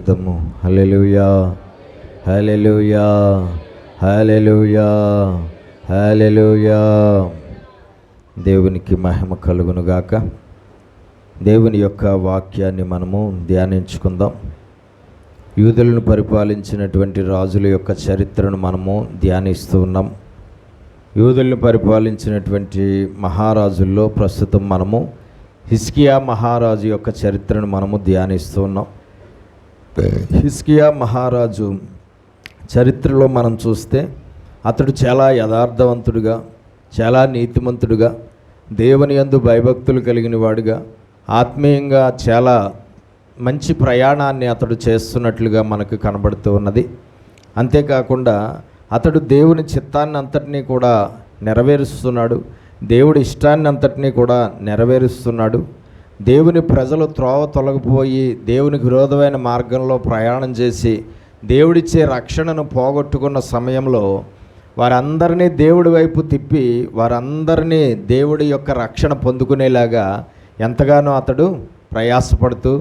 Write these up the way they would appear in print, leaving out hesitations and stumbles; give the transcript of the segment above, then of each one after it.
చెప్దాము. హల్లెలూయా, హల్లెలూయా, హల్లెలూయా, హల్లెలూయా. దేవునికి మహిమ కలుగునుగాక. దేవుని యొక్క వాక్యాన్ని మనము ధ్యానించుకుందాం. యూదులను పరిపాలించినటువంటి రాజుల యొక్క చరిత్రను మనము ధ్యానిస్తూ ఉన్నాం. యూదులను పరిపాలించినటువంటి మహారాజుల్లో ప్రస్తుతం మనము హిజ్కియా మహారాజు యొక్క చరిత్రను మనము ధ్యానిస్తూ ఉన్నాం. హిజ్కియా మహారాజు చరిత్రలో మనం చూస్తే అతడు చాలా యథార్థవంతుడిగా, చాలా నీతిమంతుడుగా, దేవుని యందు భయభక్తులు కలిగిన వాడుగా, ఆత్మీయంగా చాలా మంచి ప్రయాణాన్ని అతడు చేస్తున్నట్లుగా మనకు కనబడుతూ ఉన్నది. అంతేకాకుండా అతడు దేవుని చిత్తాన్ని అంతటినీ కూడా నెరవేరుస్తున్నాడు, దేవుడి ఇష్టాన్ని అంతటినీ కూడా నెరవేరుస్తున్నాడు. దేవుని ప్రజలు త్రోవ తొలగిపోయి దేవునికి విరోధమైన మార్గంలో ప్రయాణం చేసి దేవుడిచ్చే రక్షణను పోగొట్టుకున్న సమయంలో వారందరినీ దేవుడి వైపు తిప్పి వారందరినీ దేవుడి యొక్క రక్షణ పొందుకునేలాగా ఎంతగానో అతడు ప్రయాసపడుతూ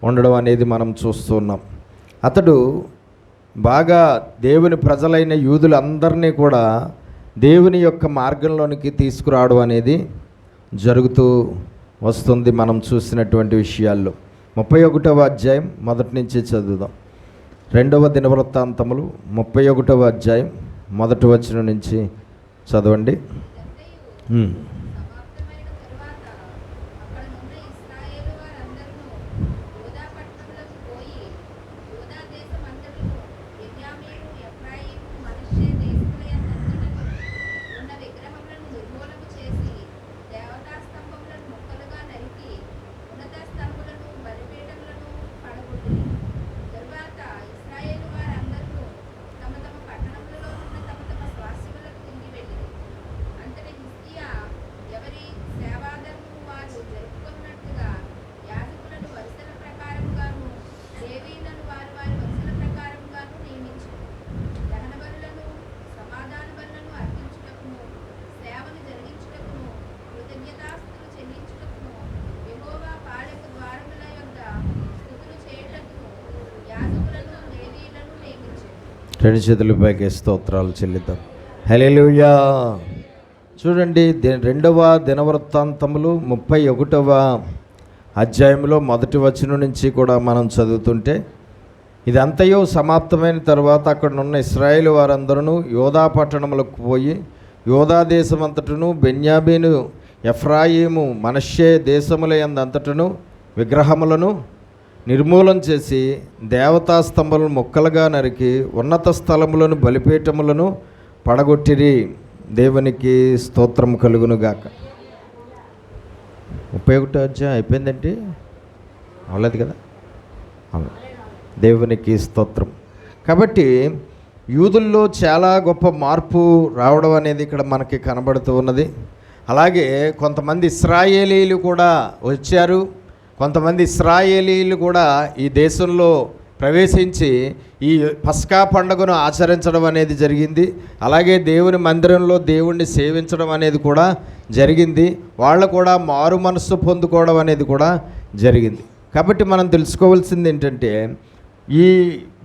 ఉండడం అనేది మనం చూస్తున్నాం. అతడు బాగా దేవుని ప్రజలైన యూదులందరినీ కూడా దేవుని యొక్క మార్గంలోనికి తీసుకురావడం అనేది జరుగుతూ వస్తుంది. మనం చూసినటువంటి విషయాల్లో 31వ అధ్యాయం మొదటి నుంచి చదువుదాం. 2వ దినవృత్తాంతములు 31వ అధ్యాయం మొదటి వచనం నుంచి చదవండి. రెండు చేతులపైకి స్తోత్రాలు చెల్లిద్దాం. హల్లెలూయా. చూడండి, 2వ దినవృత్తాంతములు 31వ అధ్యాయంలో మొదటి వచనం నుంచి కూడా మనం చదువుతుంటే, ఇదంతయో సమాప్తమైన తర్వాత అక్కడున్న ఇశ్రాయేలు వారందరూ యోధా పట్టణములకు పోయి యోధా దేశమంతటను బెన్యామీను ఎఫ్రాయిము మనష్షే దేశముల యందంతటను విగ్రహములను నిర్మూలన చేసి దేవతా స్తంభములను ముక్కలుగా నరికి ఉన్నత స్థలములను బలిపీఠములను పడగొట్టిరి. దేవునికి స్తోత్రం కలుగునుగాక. 31వ అధ్యాయం అయిపోయిందండి, అవలేదు కదా? దేవునికి స్తోత్రం. కాబట్టి యూదుల్లో చాలా గొప్ప మార్పు రావడం అనేది ఇక్కడ మనకి కనబడుతూ ఉన్నది. అలాగే కొంతమంది ఇశ్రాయేలీలు కూడా వచ్చారు. కొంతమంది ఇశ్రాయేలీలు కూడా ఈ దేశంలో ప్రవేశించి ఈ పస్కా పండుగను ఆచరించడం అనేది జరిగింది. అలాగే దేవుని మందిరంలో దేవుణ్ణి సేవించడం అనేది కూడా జరిగింది. వాళ్ళు కూడా మారు మనస్సు పొందుకోవడం అనేది కూడా జరిగింది. కాబట్టి మనం తెలుసుకోవాల్సింది ఏంటంటే,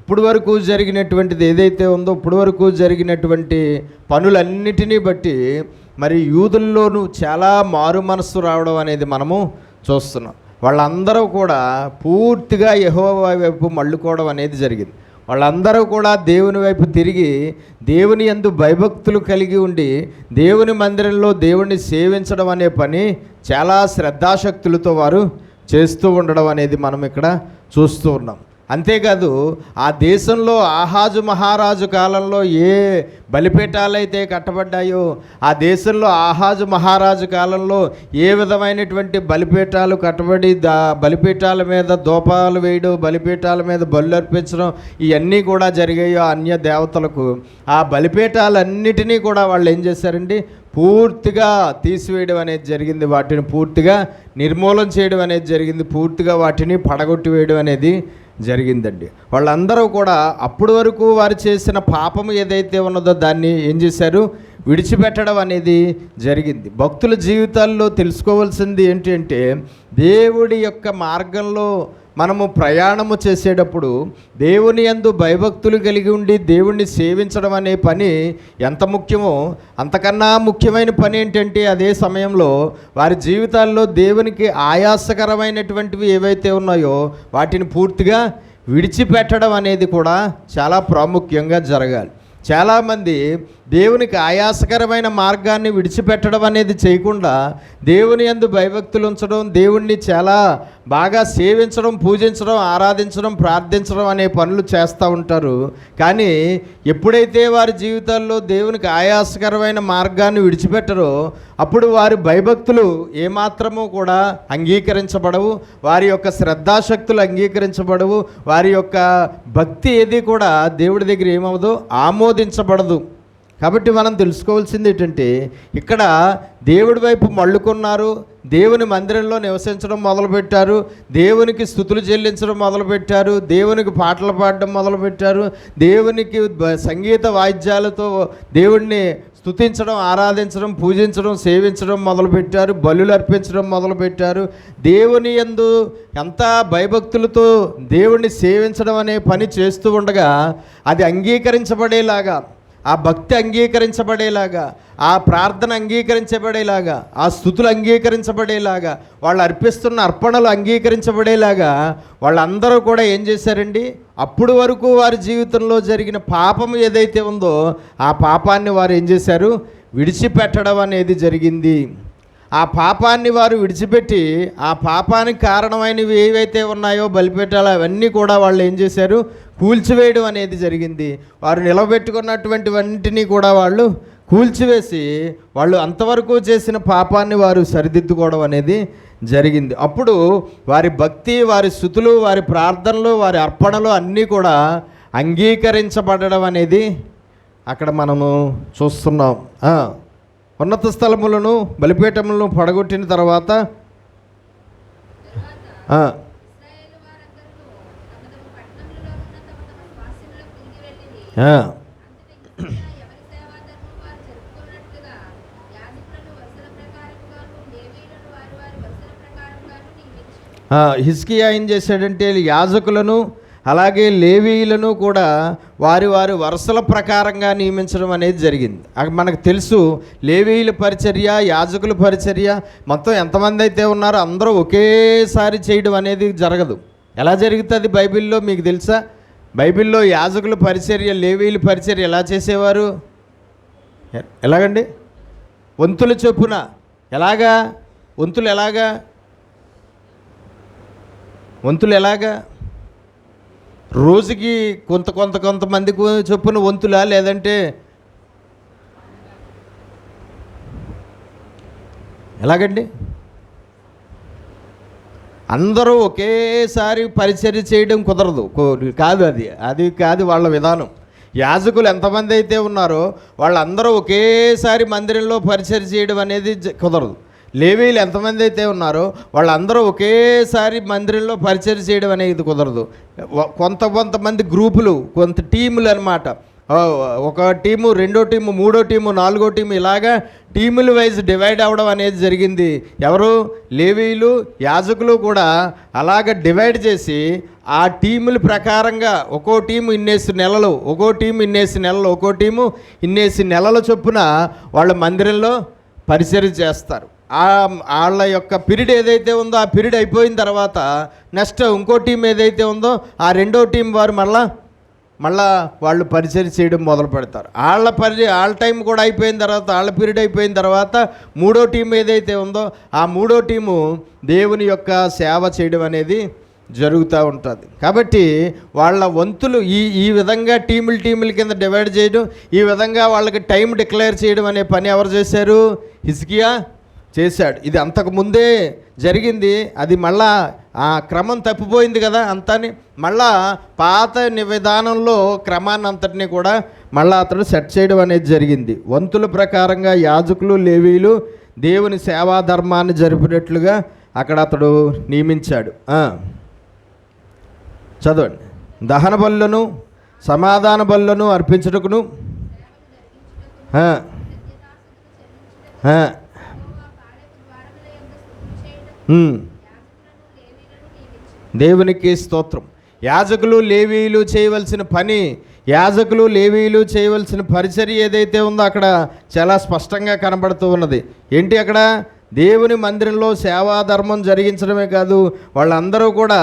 ఇప్పుడు వరకు జరిగినటువంటిది ఏదైతే ఉందో, ఇప్పుడు వరకు జరిగినటువంటి పనులన్నిటినీ బట్టి మరి యూదుల్లోనూ చాలా మారు మనస్సు రావడం అనేది మనము చూస్తున్నాం. వాళ్ళందరూ కూడా పూర్తిగా యెహోవా వైపు మళ్ళుకోవడం అనేది జరిగింది. వాళ్ళందరూ కూడా దేవుని వైపు తిరిగి దేవుని యందు భయభక్తులు కలిగి ఉండి దేవుని మందిరంలో దేవుణ్ణి సేవించడం అనే పని చాలా శ్రద్ధాశక్తులతో వారు చేస్తూ ఉండడం అనేది మనం ఇక్కడ చూస్తూ ఉన్నాం. అంతేకాదు, ఆ దేశంలో ఆహాజు మహారాజు కాలంలో ఏ బలిపీఠాలైతే కట్టబడ్డాయో, ఆ దేశంలో ఆహాజు మహారాజు కాలంలో ఏ విధమైనటువంటి బలిపీఠాలు కట్టబడి బలిపీఠాల మీద దూపాలు వేయడం, బలిపీఠాల మీద బలు అర్పించడం ఇవన్నీ కూడా జరిగాయో అన్య దేవతలకు, ఆ బలిపీఠాలన్నిటినీ కూడా వాళ్ళు ఏం చేశారండి, పూర్తిగా తీసివేయడం అనేది జరిగింది. వాటిని పూర్తిగా నిర్మూలన చేయడం అనేది జరిగింది. పూర్తిగా వాటిని పడగొట్టి వేయడం అనేది జరిగిందండి. వాళ్ళందరూ కూడా అప్పటి వరకు వారు చేసిన పాపం ఏదైతే ఉన్నదో దాన్ని ఏం చేశారు, విడిచిపెట్టడం అనేది జరిగింది. భక్తుల జీవితాల్లో తెలుసుకోవాల్సింది ఏంటి అంటే, దేవుడి యొక్క మార్గంలో మనము ప్రయాణము చేసేటప్పుడు దేవుని యందు భయభక్తులు కలిగి ఉండి దేవుణ్ణి సేవించడం అనే పని ఎంత ముఖ్యమో అంతకన్నా ముఖ్యమైన పని ఏంటంటే అదే సమయంలో వారి జీవితాల్లో దేవునికి ఆయాసకరమైనటువంటివి ఏవైతే ఉన్నాయో వాటిని పూర్తిగా విడిచిపెట్టడం అనేది కూడా చాలా ప్రాముఖ్యంగా జరగాలి. చాలామంది దేవునికి ఆయాసకరమైన మార్గాన్ని విడిచిపెట్టడం అనేది చేయకుండా దేవుని యందు భయభక్తులు ఉంచడం, దేవుణ్ణి చాలా బాగా సేవించడం, పూజించడం, ఆరాధించడం, ప్రార్థించడం అనే పనులు చేస్తూ ఉంటారు. కానీ ఎప్పుడైతే వారి జీవితాల్లో దేవునికి ఆయాసకరమైన మార్గాన్ని విడిచిపెట్టరో అప్పుడు వారి భయభక్తులు ఏమాత్రమూ కూడా అంగీకరించబడవు, వారి యొక్క శ్రద్ధాశక్తులు అంగీకరించబడవు, వారి యొక్క భక్తి ఏది కూడా దేవుడి దగ్గర ఏమవదు, ఆమోదించబడదు. కాబట్టి మనం తెలుసుకోవాల్సింది ఏంటంటే ఇక్కడ దేవుడి వైపు మళ్ళుకున్నారు, దేవుని మందిరంలో నివసించడం మొదలుపెట్టారు, దేవునికి స్తుతులు చెల్లించడం మొదలుపెట్టారు, దేవునికి పాటలు పాడడం మొదలుపెట్టారు, దేవునికి సంగీత వాయిద్యాలతో దేవుణ్ణి స్తుతించడం, ఆరాధించడం, పూజించడం, సేవించడం మొదలుపెట్టారు, బలులు అర్పించడం మొదలుపెట్టారు. దేవుని యందు ఎంత భయభక్తులతో దేవుణ్ణి సేవించడం అనే పని చేస్తూ ఉండగా అది అంగీకరించబడేలాగా, ఆ భక్తి అంగీకరించబడేలాగా, ఆ ప్రార్థన అంగీకరించబడేలాగా, ఆ స్తుతులు అంగీకరించబడేలాగా, వాళ్ళు అర్పిస్తున్న అర్పణలు అంగీకరించబడేలాగా వాళ్ళందరూ కూడా ఏం చేశారండి, అప్పుడు వరకు వారి జీవితంలో జరిగిన పాపం ఏదైతే ఉందో ఆ పాపాన్ని వారు ఏం చేశారు, విడిచిపెట్టడం అనేది జరిగింది. ఆ పాపాన్ని వారు విడిచిపెట్టి ఆ పాపానికి కారణమైనవి ఏవైతే ఉన్నాయో బలిపీఠాలు అవన్నీ కూడా వాళ్ళు ఏం చేశారు, కూల్చివేయడం అనేది జరిగింది. వారు నిలబెట్టుకున్నటువంటివన్నింటినీ కూడా వాళ్ళు కూల్చివేసి వాళ్ళు అంతవరకు చేసిన పాపాన్ని వారు సరిదిద్దుకోవడం అనేది జరిగింది. అప్పుడు వారి భక్తి, వారి స్తుతులు, వారి ప్రార్థనలు, వారి అర్పణలు అన్నీ కూడా అంగీకరించబడడం అనేది అక్కడ మనము చూస్తున్నాం. ఉన్నత స్థలములను బలిపీఠములను పడగొట్టిన తర్వాత హిజ్కియా ఏం చేశాడంటే యాజకులను అలాగే లేవీయులను కూడా వారి వారి వరుసల ప్రకారంగా నియమించడం అనేది జరిగింది. మనకు తెలుసు లేవీయుల పరిచర్య, యాజకుల పరిచర్య మొత్తం ఎంతమంది అయితే ఉన్నారో అందరూ ఒకేసారి చేయడం అనేది జరగదు. ఎలా జరుగుతుంది బైబిల్లో మీకు తెలుసా? బైబిల్లో యాజకుల పరిచర్య, లేవీయుల పరిచర్య ఎలా చేసేవారు? ఎలాగండి? వంతుల చొప్పున. ఎలాగా వంతులు? వంతులు ఎలాగా? రోజుకి కొంతమందికి చొప్పున వంతులా, లేదంటే ఎలాగండి? అందరూ ఒకేసారి పరిచర్య చేయడం కుదరదు, కాదు, అది కాదు వాళ్ళ విధానం. యాజకులు ఎంతమంది అయితే ఉన్నారో వాళ్ళందరూ ఒకేసారి మందిరంలో పరిచర్య చేయడం అనేది కుదరదు. లేవీయులు ఎంతమంది అయితే ఉన్నారో వాళ్ళందరూ ఒకేసారి మందిరంలో పరిచర్య చేయడం అనేది కుదరదు. కొంతమంది గ్రూపులు, కొంత టీములు అన్నమాట. ఒక టీము, రెండో టీము, మూడో టీము, నాలుగో టీము, ఇలాగా టీముల వైజ్ డివైడ్ అవ్వడం అనేది జరిగింది. ఎవరు? లేవీయులు, యాజకులు కూడా అలాగ డివైడ్ చేసి ఆ టీముల ప్రకారంగా ఒక్కో టీము ఇన్నేసి నెలలు, ఒక్కో టీము ఇన్నేసి నెలలు, ఒక్కో టీము ఇన్నేసి నెలల చొప్పున వాళ్ళ మందిరంలో పరిచర్య చేస్తారు. వాళ్ళ యొక్క పీరియడ్ ఏదైతే ఉందో ఆ పీరియడ్ అయిపోయిన తర్వాత నెక్స్ట్ ఇంకో టీం ఏదైతే ఉందో ఆ రెండో టీం వారు మళ్ళా వాళ్ళు పరిచర్య చేయడం మొదలు పెడతారు. వాళ్ళ టైం కూడా అయిపోయిన తర్వాత, వాళ్ళ పీరియడ్ అయిపోయిన తర్వాత మూడో టీం ఏదైతే ఉందో ఆ మూడో టీము దేవుని యొక్క సేవ చేయడం అనేది జరుగుతూ ఉంటుంది. కాబట్టి వాళ్ళ వంతులు ఈ విధంగా టీముల కింద డివైడ్ చేయడం, ఈ విధంగా వాళ్ళకి టైం డిక్లేర్ చేయడం అనే పని ఎవరు చేశారు? హిజ్కియా చేశాడు. ఇది అంతకుముందే జరిగింది. అది మళ్ళా ఆ క్రమం తప్పిపోయింది కదా అంతాని. మళ్ళా పాత విధానంలో క్రమాన్ని అంతటినీ కూడా మళ్ళా అతడు సెట్ చేయడం అనేది జరిగింది. వంతుల ప్రకారంగా యాజకులు, లేవీయులు దేవుని సేవా ధర్మాన్ని జరిపినట్లుగా అక్కడ అతడు నియమించాడు. చదవండి. దహన బలులను, సమాధాన బలులను అర్పించుటకును దేవునికి స్తోత్రం. యాజకులు లేవీయులు చేయవలసిన పని, యాజకులు లేవీయులు చేయవలసిన పరిచర్య ఏదైతే ఉందో అక్కడ చాలా స్పష్టంగా కనబడుతూ ఉన్నది. ఏంటి అక్కడ? దేవుని మందిరంలో సేవాధర్మం జరిగించడమే కాదు, వాళ్ళందరూ కూడా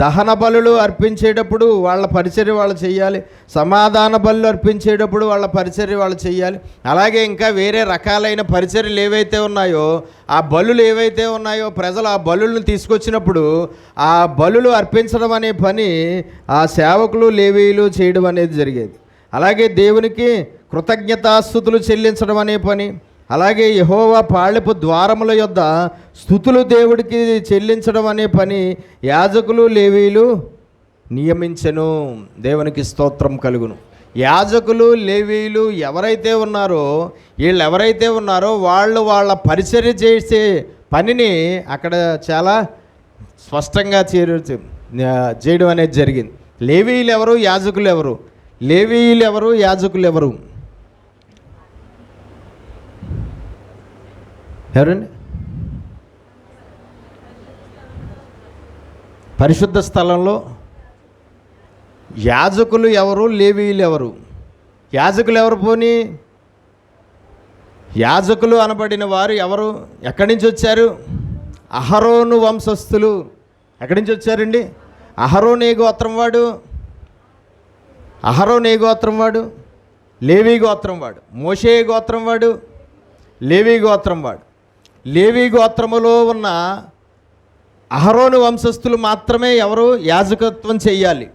దహన బలులు అర్పించేటప్పుడు వాళ్ళ పరిచర్య వాళ్ళు చేయాలి, సమాధాన బలులు అర్పించేటప్పుడు వాళ్ళ పరిచర్య వాళ్ళు చేయాలి. అలాగే ఇంకా వేరే రకాలైన పరిచర్యలు ఏవైతే ఉన్నాయో, ఆ బలులు ఏవైతే ఉన్నాయో ప్రజలు ఆ బలులను తీసుకొచ్చినప్పుడు ఆ బలులు అర్పించడం అనే పని ఆ సేవకులు లేవీయులు చేయడం అనేది జరిగేది. అలాగే దేవునికి కృతజ్ఞతాస్తుతులు చెల్లించడం అనే పని, అలాగే యెహోవా పాళెపు ద్వారముల యొద్ద స్తుతులు దేవుడికి చెల్లించడం అనే పని యాజకులు లేవీయులు నియమించెను. దేవునికి స్తోత్రం కలుగును. యాజకులు లేవీయులు ఎవరైతే ఉన్నారో, వీళ్ళు ఎవరైతే ఉన్నారో వాళ్ళు వాళ్ళ పరిచర్య చేసే పనిని అక్కడ చాలా స్పష్టంగా చేయడం అనేది జరిగింది. లేవీయులు ఎవరు, యాజకులు ఎవరు? లేవీయులు ఎవరు, యాజకులు ఎవరు? ఎవరండి? పరిశుద్ధ స్థలంలో యాజకులు ఎవరు, లేవీయులు ఎవరు? యాజకులు ఎవరు? పోనీ యాజకులు అనబడిన వారు ఎవరు? ఎక్కడి నుంచి వచ్చారు? అహరోను వంశస్థులు. ఎక్కడి నుంచి వచ్చారండి? అహరోను ఏ గోత్రం వాడు? అహరోను ఏ గోత్రం వాడు? లేవీ గోత్రం వాడు. మోషే గోత్రం వాడు? లేవీ గోత్రం వాడు. లేవీ గోత్రములో ఉన్న అహరోను వంశస్థులు మాత్రమే ఎవరు యాజకత్వం చేయాలి.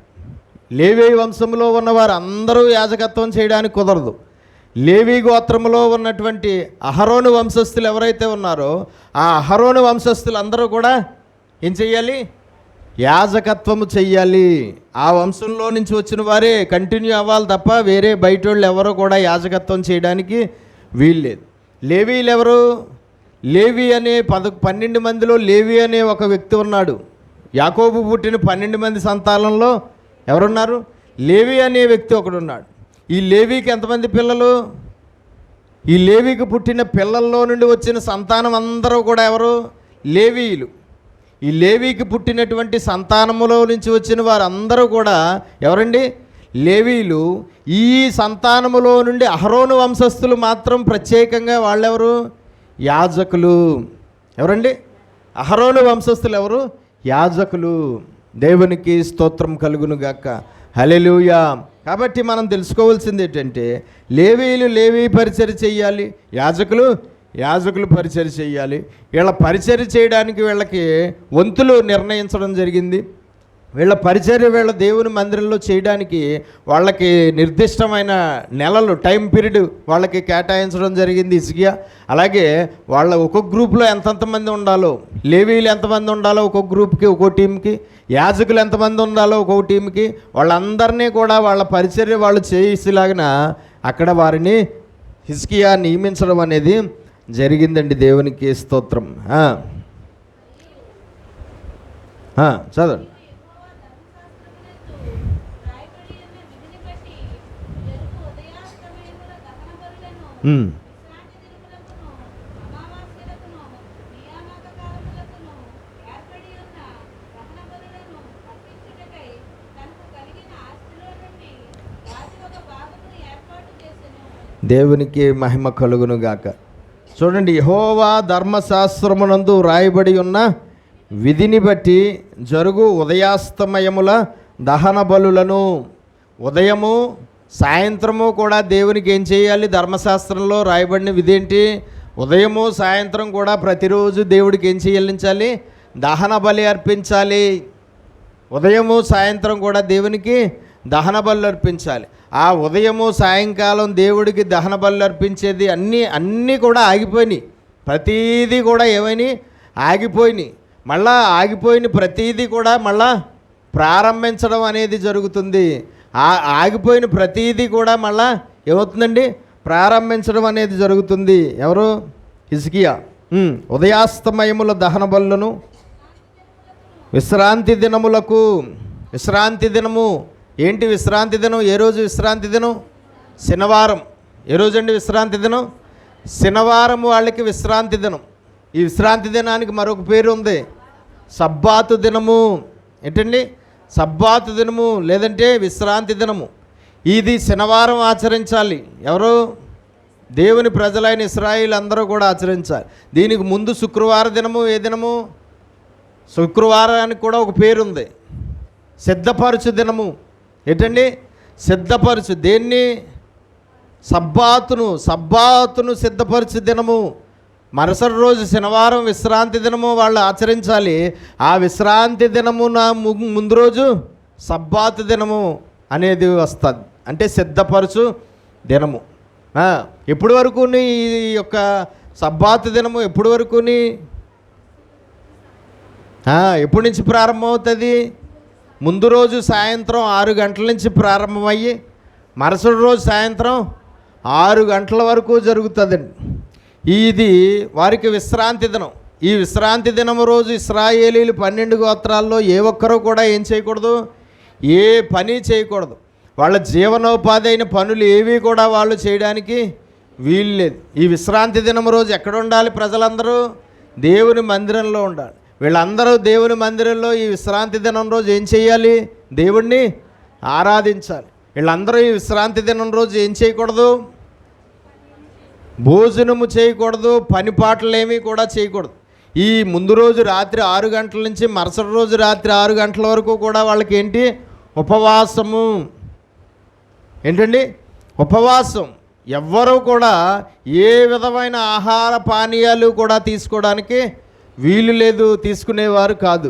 లేవీ వంశంలో ఉన్నవారు అందరూ యాజకత్వం చేయడానికి కుదరదు. లేవీ గోత్రములో ఉన్నటువంటి అహరోను వంశస్థులు ఎవరైతే ఉన్నారో ఆ అహరోను వంశస్థులు అందరూ కూడా ఏం చెయ్యాలి? యాజకత్వము చెయ్యాలి. ఆ వంశంలో నుంచి వచ్చిన వారే కంటిన్యూ అవ్వాలి తప్ప వేరే బయట వాళ్ళు ఎవరు కూడా యాజకత్వం చేయడానికి వీల్లేదు. లేవీలు ఎవరు? లేవి అనే 12 మందిలో లేవి అనే ఒక వ్యక్తి ఉన్నాడు. యాకోబు పుట్టిన 12 మంది సంతానంలో ఎవరున్నారు? లేవి అనే వ్యక్తి ఒకడు ఉన్నాడు. ఈ లేవీకి ఎంతమంది పిల్లలు? ఈ లేవీకి పుట్టిన పిల్లల్లో నుండి వచ్చిన సంతానం అందరూ కూడా ఎవరు? లేవీయులు. ఈ లేవీకి పుట్టినటువంటి సంతానములో నుంచి వచ్చిన వారందరూ కూడా ఎవరండి? లేవీయులు. ఈ సంతానములో నుండి అహరోను వంశస్థులు మాత్రం ప్రత్యేకంగా వాళ్ళెవరు? యాజకులు. ఎవరండి? అహరోను వంశస్థులు ఎవరు? యాజకులు. దేవునికి స్తోత్రం కలుగును గాక. హల్లెలూయా. కాబట్టి మనం తెలుసుకోవాల్సింది ఏంటంటే లేవీయులు లేవీ పరిచర్య చేయాలి, యాజకులు పరిచర్య చేయాలి. వీళ్ళ పరిచర్య చేయడానికి వీళ్ళకి వంతులు నిర్ణయించడం జరిగింది. వీళ్ళ పరిచర్య వీళ్ళ దేవుని మందిరంలో చేయడానికి వాళ్ళకి నిర్దిష్టమైన నెలలు, టైం పీరియడ్ వాళ్ళకి కేటాయించడం జరిగింది హిజ్కియా. అలాగే వాళ్ళ ఒక్కొక్క గ్రూప్లో ఎంతమంది ఉండాలో, లేవీయులు ఎంతమంది ఉండాలో ఒక్కొక్క గ్రూప్కి, ఒక్కో టీంకి, యాజకులు ఎంతమంది ఉండాలో ఒక్కొక్క టీంకి, వాళ్ళందరినీ కూడా వాళ్ళ పరిచర్య వాళ్ళు చేసేలాగిన అక్కడ వారిని హిజ్కియా నియమించడం అనేది జరిగిందండి. దేవునికి స్తోత్రం. చదవండి. దేవునికి మహిమ కలుగును గాక. చూడండి, యెహోవా ధర్మశాస్త్రమునందు రాయబడి ఉన్న విధిని బట్టి జరుగు ఉదయాస్తమయముల దహన బలులను, ఉదయము సాయంత్రము కూడా దేవునికి ఏం చేయాలి? ధర్మశాస్త్రంలో రాయబడిన విధి ఏంటి? ఉదయము సాయంత్రం కూడా ప్రతిరోజు దేవుడికి ఏం చెల్లించాలి? దహన బలి అర్పించాలి. ఉదయము సాయంత్రం కూడా దేవునికి దహన బలు అర్పించాలి. ఆ ఉదయము సాయంకాలం దేవుడికి దహన బలు అర్పించేది అన్నీ కూడా ఆగిపోయినాయి. ప్రతీదీ కూడా ఏమైనా ఆగిపోయినాయి. మళ్ళా ఆగిపోయిన ప్రతీదీ కూడా మళ్ళా ప్రారంభించడం అనేది జరుగుతుంది. ఆగిపోయిన ప్రతీదీ కూడా మళ్ళా ఏమవుతుందండి? ప్రారంభించడం అనేది జరుగుతుంది. ఎవరు? హిజ్కియా. ఉదయాస్తమయముల దహన బలులను విశ్రాంతి దినములకు. విశ్రాంతి దినము ఏంటి? విశ్రాంతి దినం ఏ రోజు? విశ్రాంతి దినం శనివారం. ఏ రోజు అండి విశ్రాంతి దినం? శనివారం వాళ్ళకి విశ్రాంతి దినం. ఈ విశ్రాంతి దినానికి మరొక పేరు ఉంది, సబ్బాతు దినము. ఏంటండి? సబ్బాతు దినము లేదంటే విశ్రాంతి దినము. ఇది శనివారం ఆచరించాలి. ఎవరు? దేవుని ప్రజలైన ఇశ్రాయేలు అందరూ కూడా ఆచరించాలి. దీనికి ముందు శుక్రవార దినము. ఏ దినము? శుక్రవారానికి కూడా ఒక పేరుంది, సిద్ధపరచు దినము. ఏంటండి? సిద్ధపరచు. దేన్ని? సబ్బాతును సిద్ధపరచు దినము. మరుసటి రోజు శనివారం విశ్రాంతి దినము వాళ్ళు ఆచరించాలి. ఆ విశ్రాంతి దినమున ముందు రోజు సబ్బాతు దినము అనేది వస్తుంది, అంటే సిద్ధపరచు దినము. ఎప్పటి వరకుని ఈ యొక్క సబ్బాతు దినము ఎప్పటి వరకుని? ఎప్పటి నుంచి ప్రారంభమవుతుంది? ముందు రోజు సాయంత్రం 6 గంటల నుంచి ప్రారంభమయ్యి మరుసటి రోజు సాయంత్రం 6 గంటల వరకు జరుగుతుందండి. ఇది వారికి విశ్రాంతి దినం. ఈ విశ్రాంతి దినం రోజు ఇశ్రాయేలీలు 12 గోత్రాల్లో ఏ ఒక్కరూ కూడా ఏం చేయకూడదు? ఏ పని చేయకూడదు. వాళ్ళ జీవనోపాధి అయిన పనులు ఏవి కూడా వాళ్ళు చేయడానికి వీలు లేదు. ఈ విశ్రాంతి దినం రోజు ఎక్కడ ఉండాలి? ప్రజలందరూ దేవుని మందిరంలో ఉండాలి. వీళ్ళందరూ దేవుని మందిరంలో ఈ విశ్రాంతి దినం రోజు ఏం చేయాలి? దేవుణ్ణి ఆరాధించాలి. వీళ్ళందరూ ఈ విశ్రాంతి దినం రోజు ఏం చేయకూడదు? భోజనము చేయకూడదు, పని పాటలు ఏమీ కూడా చేయకూడదు. ఈ ముందు రోజు రాత్రి 6 గంటల నుంచి మరుసటి రోజు రాత్రి 6 గంటల వరకు కూడా వాళ్ళకి ఏంటి? ఉపవాసము. ఏంటండి? ఉపవాసం. ఎవ్వరూ కూడా ఏ విధమైన ఆహార పానీయాలు కూడా తీసుకోవడానికి వీలు లేదు, తీసుకునేవారు కాదు.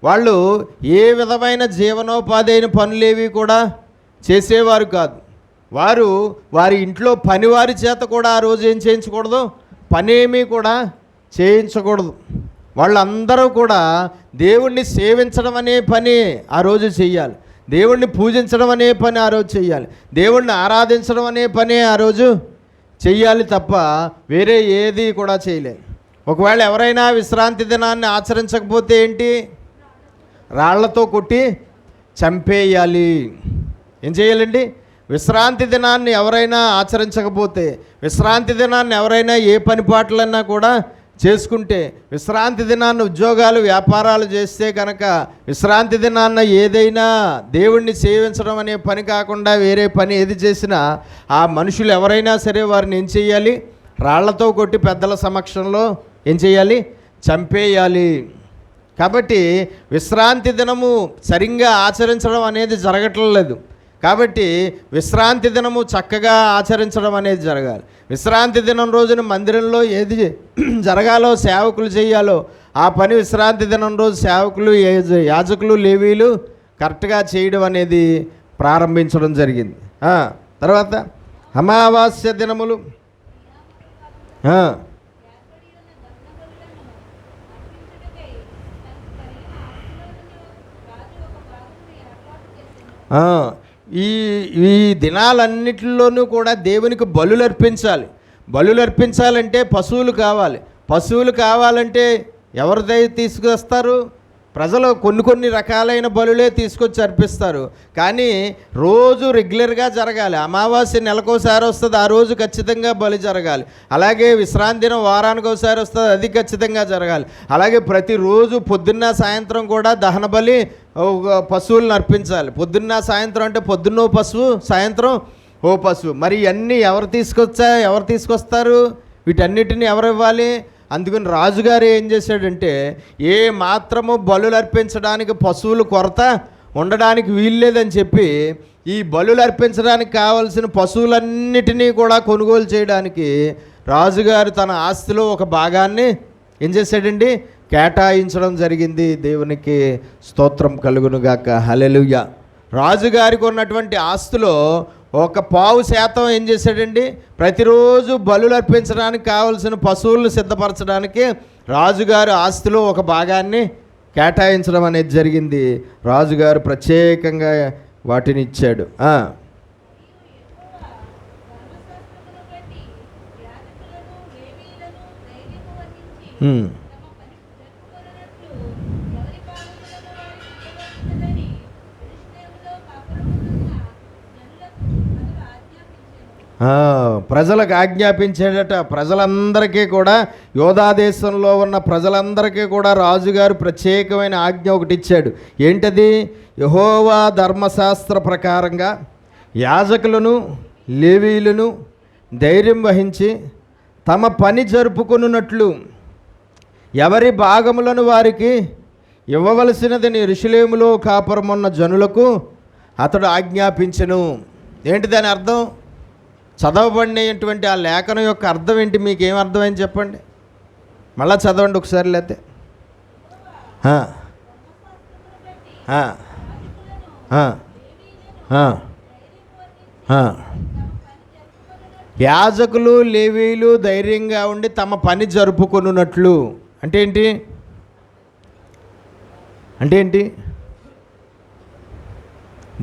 వాళ్ళు ఏ విధమైన జీవనోపాధి అయిన పనులేవి కూడా చేసేవారు కాదు. వారు వారి ఇంట్లో పనివారి చేత కూడా ఆ రోజు ఏం చేయించకూడదు? పనేమీ కూడా చేయించకూడదు. వాళ్ళందరూ కూడా దేవుణ్ణి సేవించడం అనే పని ఆ రోజు చెయ్యాలి. దేవుణ్ణి పూజించడం అనే పని ఆ రోజు చెయ్యాలి. దేవుణ్ణి ఆరాధించడం అనే పని ఆ రోజు చెయ్యాలి తప్ప వేరే ఏది కూడా చేయలేదు. ఒకవేళ ఎవరైనా విశ్రాంతి దినాన్ని ఆచరించకపోతే ఏంటి? రాళ్లతో కొట్టి చంపేయాలి. ఏం చేయాలండి? విశ్రాంతి దినాన్ని ఎవరైనా ఆచరించకపోతే, విశ్రాంతి దినాన్ని ఎవరైనా ఏ పని పాటలన్నా కూడా చేసుకుంటే, విశ్రాంతి దినాన్ని ఉద్యోగాలు వ్యాపారాలు చేస్తే కనుక, విశ్రాంతి దినాన్న ఏదైనా దేవుణ్ణి సేవించడం అనే పని కాకుండా వేరే పని ఏది చేసినా ఆ మనుషులు ఎవరైనా సరే వారిని ఏం చేయాలి? రాళ్లతో కొట్టి పెద్దల సమక్షంలో ఏం చేయాలి? చంపేయాలి. కాబట్టి విశ్రాంతి దినము సరిగ్గా ఆచరించడం అనేది జరగట్లేదు. కాబట్టి విశ్రాంతి దినము చక్కగా ఆచరించడం అనేది జరగాలి. విశ్రాంతి దినం రోజున మందిరంలో ఏది జరగాలో, సేవకులు చేయాలో ఆ పని విశ్రాంతి దినం రోజు సేవకులు, యాజకులు, లేవీలు కరెక్ట్గా చేయడం అనేది ప్రారంభించడం జరిగింది. తర్వాత అమావాస్య దినములు. ఈ దినాలన్నిటిలోనూ కూడా దేవునికి బలులు అర్పించాలి. బలులు అర్పించాలంటే పశువులు కావాలి. పశువులు కావాలంటే ఎవరిదై తీసుకొస్తారు? ప్రజలు కొన్ని రకాలైన బలులే తీసుకొచ్చి అర్పిస్తారు. కానీ రోజు రెగ్యులర్గా జరగాలి. అమావాస్య నెలకోసారి వస్తుంది, ఆ రోజు ఖచ్చితంగా బలి జరగాలి. అలాగే విశ్రాంతి దినం వారానికి ఒకసారి వస్తుంది, అది ఖచ్చితంగా జరగాలి. అలాగే ప్రతిరోజు పొద్దున్న సాయంత్రం కూడా దహన బలి పశువులను అర్పించాలి. పొద్దున్న సాయంత్రం అంటే పొద్దున్న పశువు, సాయంత్రం ఓ పశువు. మరి ఇవన్నీ ఎవరు తీసుకొస్తారు? వీటన్నిటిని ఎవరు ఇవ్వాలి? అందుకని రాజుగారు ఏం చేశాడంటే, ఏ మాత్రము బలులు అర్పించడానికి పశువులు కొరత ఉండడానికి వీల్లేదని చెప్పి ఈ బలులు అర్పించడానికి కావలసిన పశువులన్నిటినీ కూడా కొనుగోలు చేయడానికి రాజుగారు తన ఆస్తిలో ఒక భాగాన్ని ఏం చేశాడండి? కేటాయించడం జరిగింది. దేవునికి స్తోత్రం కలుగునుగాక. హల్లెలూయా. రాజుగారికి ఉన్నటువంటి ఆస్తిలో 1/4% ఏం చేశాడండి? ప్రతిరోజు బలులు అర్పించడానికి కావలసిన పశువులను సిద్ధపరచడానికి రాజుగారు ఆస్తిలో ఒక భాగాన్ని కేటాయించడం అనేది జరిగింది. రాజుగారు ప్రత్యేకంగా వాటిని ఇచ్చాడు. ప్రజలకు ఆజ్ఞాపించేటట. ప్రజలందరికీ కూడా, యోధా దేశంలో ఉన్న ప్రజలందరికీ కూడా రాజుగారు ప్రత్యేకమైన ఆజ్ఞ ఒకటి ఇచ్చాడు. ఏంటది? యెహోవా ధర్మశాస్త్ర ప్రకారంగా యాజకులను లేవీయులను ధైర్యం వహించి తమ పని జరుపుకొనున్నట్లు ఎవరి భాగములను వారికి ఇవ్వవలసినదని యెరూషలేములో కాపురమున్న జనులకు అతడు ఆజ్ఞాపించెను. ఏంటి దాని అర్థం? చదవబడినటువంటి ఆ లేఖనం యొక్క అర్థం ఏంటి? మీకు ఏం అర్థమైంది చెప్పండి, మళ్ళా చదవండి ఒకసారి. లేతే యాజకులు లేవీయులు ధైర్యంగా ఉండి తమ పని జరుపుకొనున్నట్లు అంటే ఏంటి? అంటే ఏంటి?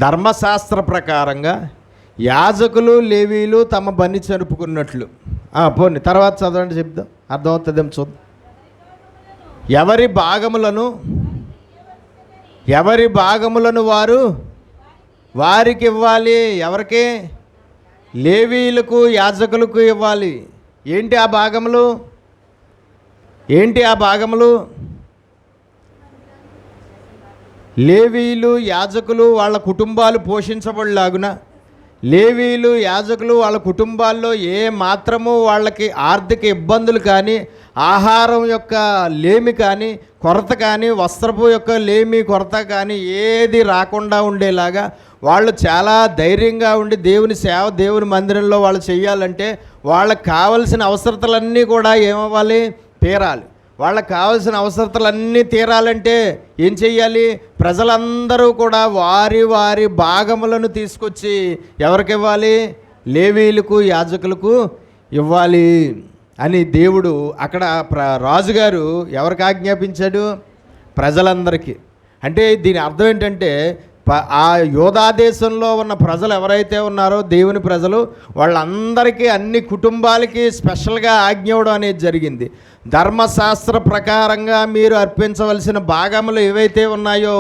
ధర్మశాస్త్ర ప్రకారంగా యాజకులు లేవీయులు తమ పని జరుపుకున్నట్లు. పోనీ తర్వాత చదవండి, చెప్దాం, అర్థమవుతుందేమో చూద్దాం. ఎవరి భాగములను వారు వారికి ఇవ్వాలి. ఎవరికి? లేవీయులకు యాజకులకు ఇవ్వాలి. ఏంటి ఆ భాగములు? లేవీయులు యాజకులు వాళ్ళ కుటుంబాలు పోషించబడలాగున, లేవీయులు యాజకులు వాళ్ళ కుటుంబాల్లో ఏ మాత్రము వాళ్ళకి ఆర్థిక ఇబ్బందులు కానీ, ఆహారం యొక్క లేమి కానీ, కొరత కానీ, వస్త్రపు యొక్క లేమి కొరత కానీ ఏది రాకుండా ఉండేలాగా వాళ్ళు చాలా ధైర్యంగా ఉండి దేవుని సేవ, దేవుని మందిరంలో వాళ్ళు చేయాలంటే వాళ్ళకి కావలసిన అవసరతలన్నీ కూడా ఏమవ్వాలి? తీరాలి. వాళ్ళకి కావాల్సిన అవసరతలన్నీ తీరాలంటే ఏం చెయ్యాలి? ప్రజలందరూ కూడా వారి వారి భాగములను తీసుకొచ్చి ఎవరికి ఇవ్వాలి? లేవీయులకు యాజకులకు ఇవ్వాలి అని దేవుడు అక్కడ రాజుగారు ఎవరికి ఆజ్ఞాపించాడు? ప్రజలందరికీ. అంటే దీని అర్థం ఏంటంటే, ఆ యోధా దేశంలో ఉన్న ప్రజలు ఎవరైతే ఉన్నారో దేవుని ప్రజలు, వాళ్ళందరికీ, అన్ని కుటుంబాలకి స్పెషల్గా ఆజ్ఞ ఇవ్వడం అనేది జరిగింది. ధర్మశాస్త్ర ప్రకారంగా మీరు అర్పించవలసిన భాగములు ఏవైతే ఉన్నాయో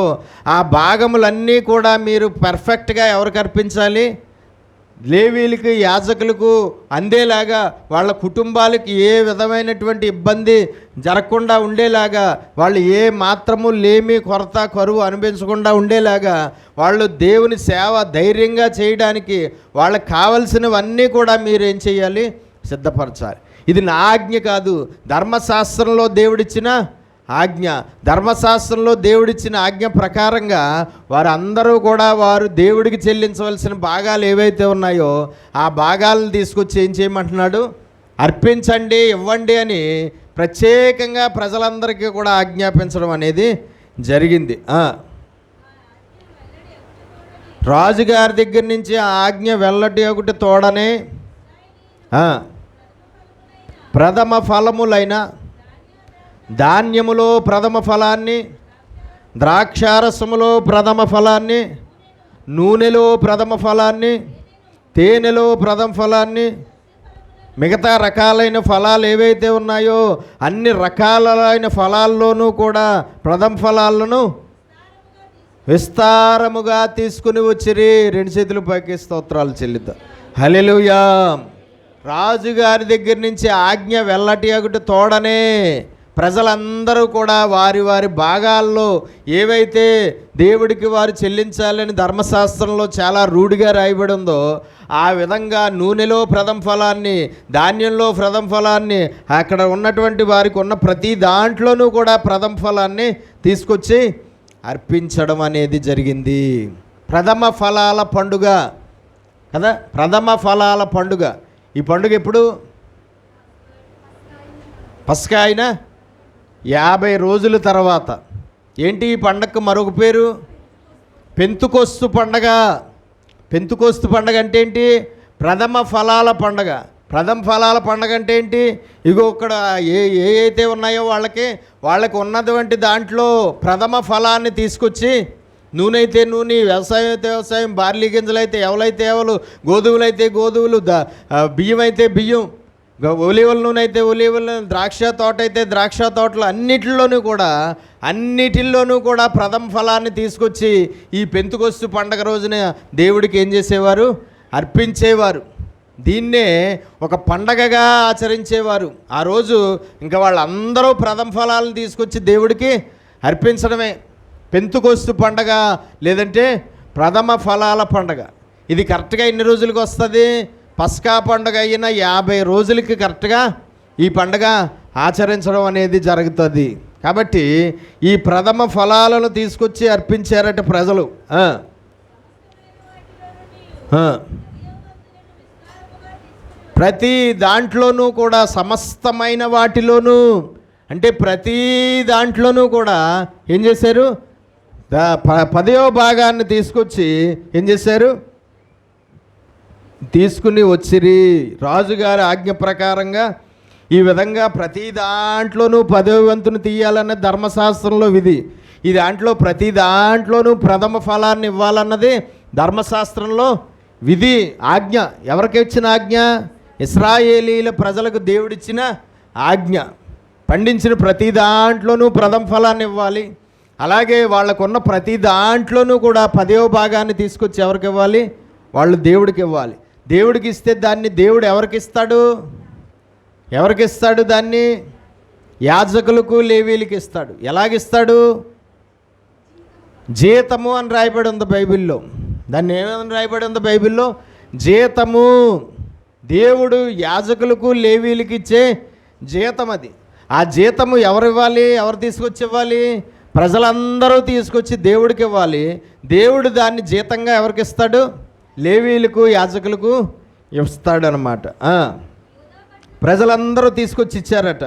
ఆ భాగములన్నీ కూడా మీరు పర్ఫెక్ట్గా ఎవరికి అర్పించాలి? లేవీయులకి యాజకులకు అందేలాగా, వాళ్ళ కుటుంబాలకి ఏ విధమైనటువంటి ఇబ్బంది జరగకుండా ఉండేలాగా, వాళ్ళు ఏ మాత్రము లేమి, కొరత, కరువు అనిపించకుండా ఉండేలాగా వాళ్ళు దేవుని సేవ ధైర్యంగా చేయడానికి వాళ్ళకి కావలసినవన్నీ కూడా మీరు ఏం చేయాలి? సిద్ధపరచాలి. ఇది నా ఆజ్ఞ కాదు, ధర్మశాస్త్రంలో దేవుడిచ్చిన ఆజ్ఞ. ధర్మశాస్త్రంలో దేవుడిచ్చిన ఆజ్ఞ ప్రకారంగా వారందరూ కూడా వారు దేవుడికి చెల్లించవలసిన భాగాలు ఏవైతే ఉన్నాయో ఆ భాగాలను తీసుకొచ్చి ఏం చేయమంటున్నాడు? అర్పించండి, ఇవ్వండి అని ప్రత్యేకంగా ప్రజలందరికీ కూడా ఆజ్ఞాపించడం అనేది జరిగింది. రాజుగారి దగ్గర నుంచి ఆ ఆజ్ఞ వెల్లటి ఒకటి తోడనే ప్రథమ ఫలములైన ధాన్యములో ప్రథమ ఫలాన్ని, ద్రాక్షారసములో ప్రథమ ఫలాన్ని, నూనెలో ప్రథమ ఫలాన్ని, తేనెలో ప్రథమ ఫలాన్ని, మిగతా రకాలైన ఫలాలు ఏవైతే ఉన్నాయో అన్ని రకాలైన ఫలాల్లోనూ కూడా ప్రథమ ఫలాలను విస్తారముగా తీసుకుని వచ్చిరి. రెండు చేతులు పైకి స్తోత్రాలు చెల్లిద్దాం. హల్లెలూయా. రాజుగారి దగ్గర నుంచి ఆజ్ఞ వెల్లటి ఒకటి తోడనే ప్రజలందరూ కూడా వారి వారి భాగాల్లో ఏవైతే దేవుడికి వారు చెల్లించాలని ధర్మశాస్త్రంలో చాలా రూఢిగా రాయబడి ఉందో ఆ విధంగా నూనెలో ప్రథమ ఫలాన్ని, ధాన్యంలో ప్రథమ ఫలాన్ని, అక్కడ ఉన్నటువంటి వారికి ఉన్న ప్రతి దాంట్లోనూ కూడా ప్రథమ ఫలాన్ని తీసుకొచ్చి అర్పించడం అనేది జరిగింది. ప్రథమ ఫలాల పండుగ కదా, ప్రథమ ఫలాల పండుగ. ఈ పండుగ ఎప్పుడు? పస్కా అయినా 50 రోజుల తర్వాత. ఏంటి ఈ పండగకు మరొక పేరు? పెంతుకొస్తు పండగ. పెంతుకొస్తు పండగ అంటే ఏంటి? ప్రథమ ఫలాల పండగ. ప్రథమ ఫలాల పండగ అంటే ఏంటి? ఇగో ఇక్కడ ఏ అయితే ఉన్నాయో వాళ్ళకి ఉన్నటువంటి దాంట్లో ప్రథమ ఫలాన్ని తీసుకొచ్చి, నూనె అయితే నూనె, వ్యవసాయం అయితే వ్యవసాయం, బార్లీ గింజలు అయితే ఎవలైతే ఎవలు, గోధుమలు అయితే గోధుమలు, బియ్యం అయితే బియ్యం, ఒలీవల నూనె అయితే ఒలీవల, ద్రాక్ష తోట అయితే ద్రాక్ష తోటలు, అన్నిటిల్లోనూ కూడా ప్రథమ ఫలాన్ని తీసుకొచ్చి ఈ పెంతుకొస్తు పండగ రోజున దేవుడికి ఏం చేసేవారు? అర్పించేవారు. దీన్నే ఒక పండగగా ఆచరించేవారు. ఆ రోజు ఇంకా వాళ్ళందరూ ప్రథమ ఫలాలను తీసుకొచ్చి దేవుడికి అర్పించడమే. పెంతుకొస్తు పండగ లేదంటే ప్రథమ ఫలాల పండగ. ఇది కరెక్ట్గా ఎన్ని రోజులకి వస్తుంది? పస్కా పండుగ అయిన 50 రోజులకి కరెక్ట్గా ఈ పండగ ఆచరించడం అనేది జరుగుతుంది. కాబట్టి ఈ ప్రథమ ఫలాలను తీసుకొచ్చి అర్పించారట ప్రజలు. ప్రతి దాంట్లోనూ కూడా, సమస్తమైన వాటిలోనూ అంటే ప్రతి దాంట్లోనూ కూడా ఏం చేశారు? 10వ భాగాన్ని తీసుకొచ్చి ఏం చేశారు? తీసుకుని వచ్చిరి. రాజుగారి ఆజ్ఞ ప్రకారంగా ఈ విధంగా ప్రతి దాంట్లోనూ 10వ వంతును తీయాలన్న ధర్మశాస్త్రంలో విధి. ఈ దాంట్లో ప్రతి దాంట్లోనూ ప్రథమ ఫలాన్ని ఇవ్వాలన్నది ధర్మశాస్త్రంలో విధి, ఆజ్ఞ. ఎవరికి ఇచ్చిన ఆజ్ఞ? ఇశ్రాయేలీల ప్రజలకు దేవుడిచ్చిన ఆజ్ఞ. పండించిన ప్రతి దాంట్లోనూ ప్రథమ ఫలాన్ని ఇవ్వాలి. అలాగే వాళ్ళకున్న ప్రతి దాంట్లోనూ కూడా 10వ భాగాన్ని తీసుకొచ్చి ఎవరికి ఇవ్వాలి? వాళ్ళు దేవుడికి ఇవ్వాలి. దేవుడికి ఇస్తే దాన్ని దేవుడు ఎవరికి ఇస్తాడు? ఎవరికి ఇస్తాడు దాన్ని? యాజకులకు, లేవీలకు ఇస్తాడు. ఎలాగిస్తాడు? జీతము అని రాయబడి ఉంది బైబిల్లో. దాన్ని ఏమని రాయబడి ఉంది బైబిల్లో? జీతము. దేవుడు యాజకులకు, లేవీలకు ఇచ్చే జీతం అది. ఆ జీతము ఎవరు ఇవ్వాలి? ఎవరు తీసుకొచ్చి ఇవ్వాలి? ప్రజలందరూ తీసుకొచ్చి దేవుడికి ఇవ్వాలి. దేవుడు దాన్ని జీతంగా ఎవరికి ఇస్తాడు? లేవీలకు, యాజకులకు ఇస్తాడనమాట. ప్రజలందరూ తీసుకొచ్చి ఇచ్చారట.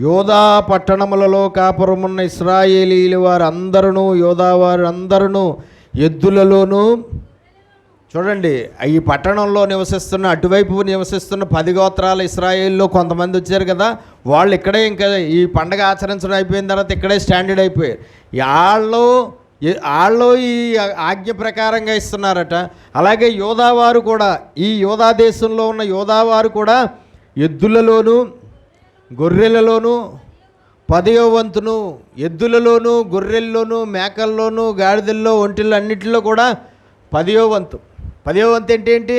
యోధా పట్టణములలో కాపురమున్న ఇశ్రాయేలీల వారు అందరూ, యోధా వారు అందరూ ఎద్దులలోనూ, చూడండి ఈ పట్టణంలో నివసిస్తున్న, అటువైపు నివసిస్తున్న 10 గోత్రాల ఇశ్రాయేల్లో కొంతమంది వచ్చారు కదా, వాళ్ళు ఇక్కడే ఇంకా ఈ పండగ ఆచరించడం అయిపోయిన తర్వాత ఇక్కడే స్టాండర్డ్ అయిపోయారు. వాళ్ళు ఈ ఆజ్ఞ ప్రకారంగా ఇస్తున్నారట. అలాగే యోధావారు కూడా, ఈ యోధా దేశంలో ఉన్న యోధావారు కూడా ఎద్దులలోనూ, గొర్రెలలోనూ 10వ వంతును, ఎద్దులలోనూ, గొర్రెల్లోనూ, మేకల్లోనూ, గాడిదల్లో, ఒంటిల్లో అన్నింటిలో కూడా 10వ వంతు. 10వ వంతు ఏంటి?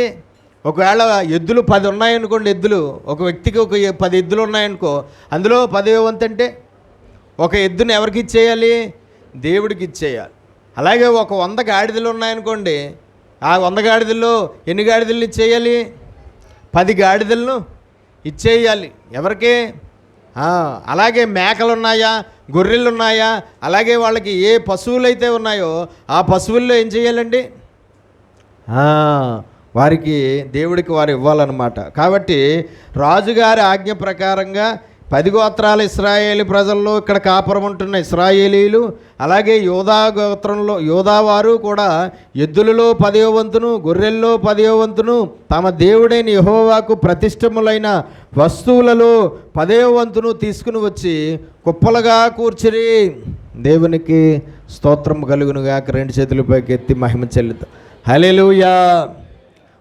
ఒకవేళ ఎద్దులు 10 ఉన్నాయనుకోండి, ఎద్దులు ఒక వ్యక్తికి ఒక 10 ఎద్దులు ఉన్నాయనుకో, అందులో 10వ వంతు అంటే ఒక ఎద్దుని ఎవరికి ఇచ్చేయాలి? దేవుడికి ఇచ్చేయాలి. అలాగే ఒక 100 గాడిదలు ఉన్నాయనుకోండి, ఆ 100 గాడిదల్లో ఎన్ని గాడిదలను ఇచ్చేయాలి? 10 గాడిదలను ఇచ్చేయాలి. ఎవరికి? అలాగే మేకలు ఉన్నాయా, గొర్రెలు ఉన్నాయా, అలాగే వాళ్ళకి ఏ పశువులు అయితే ఉన్నాయో ఆ పశువుల్లో ఏం చేయాలండి? వారికి, దేవుడికి వారు ఇవ్వాలన్నమాట. కాబట్టి రాజుగారి ఆజ్ఞ ప్రకారంగా 10 గోత్రాల ఇశ్రాయేలీ ప్రజల్లో ఇక్కడ కాపురం ఉంటున్న ఇశ్రాయేలీలు, అలాగే యోధా గోత్రంలో యోధావారు కూడా ఎద్దులలో 10వ వంతును, గొర్రెల్లో 10వ వంతును, తమ దేవుడైన యెహోవాకు ప్రతిష్టములైన వస్తువులలో 10వ వంతును తీసుకుని వచ్చి కుప్పలుగా కూర్చుని దేవునికి స్తోత్రం కలుగునుగా 2 చేతులపైకి ఎత్తి మహిమ చెల్లుతాం. హల్లెలూయా.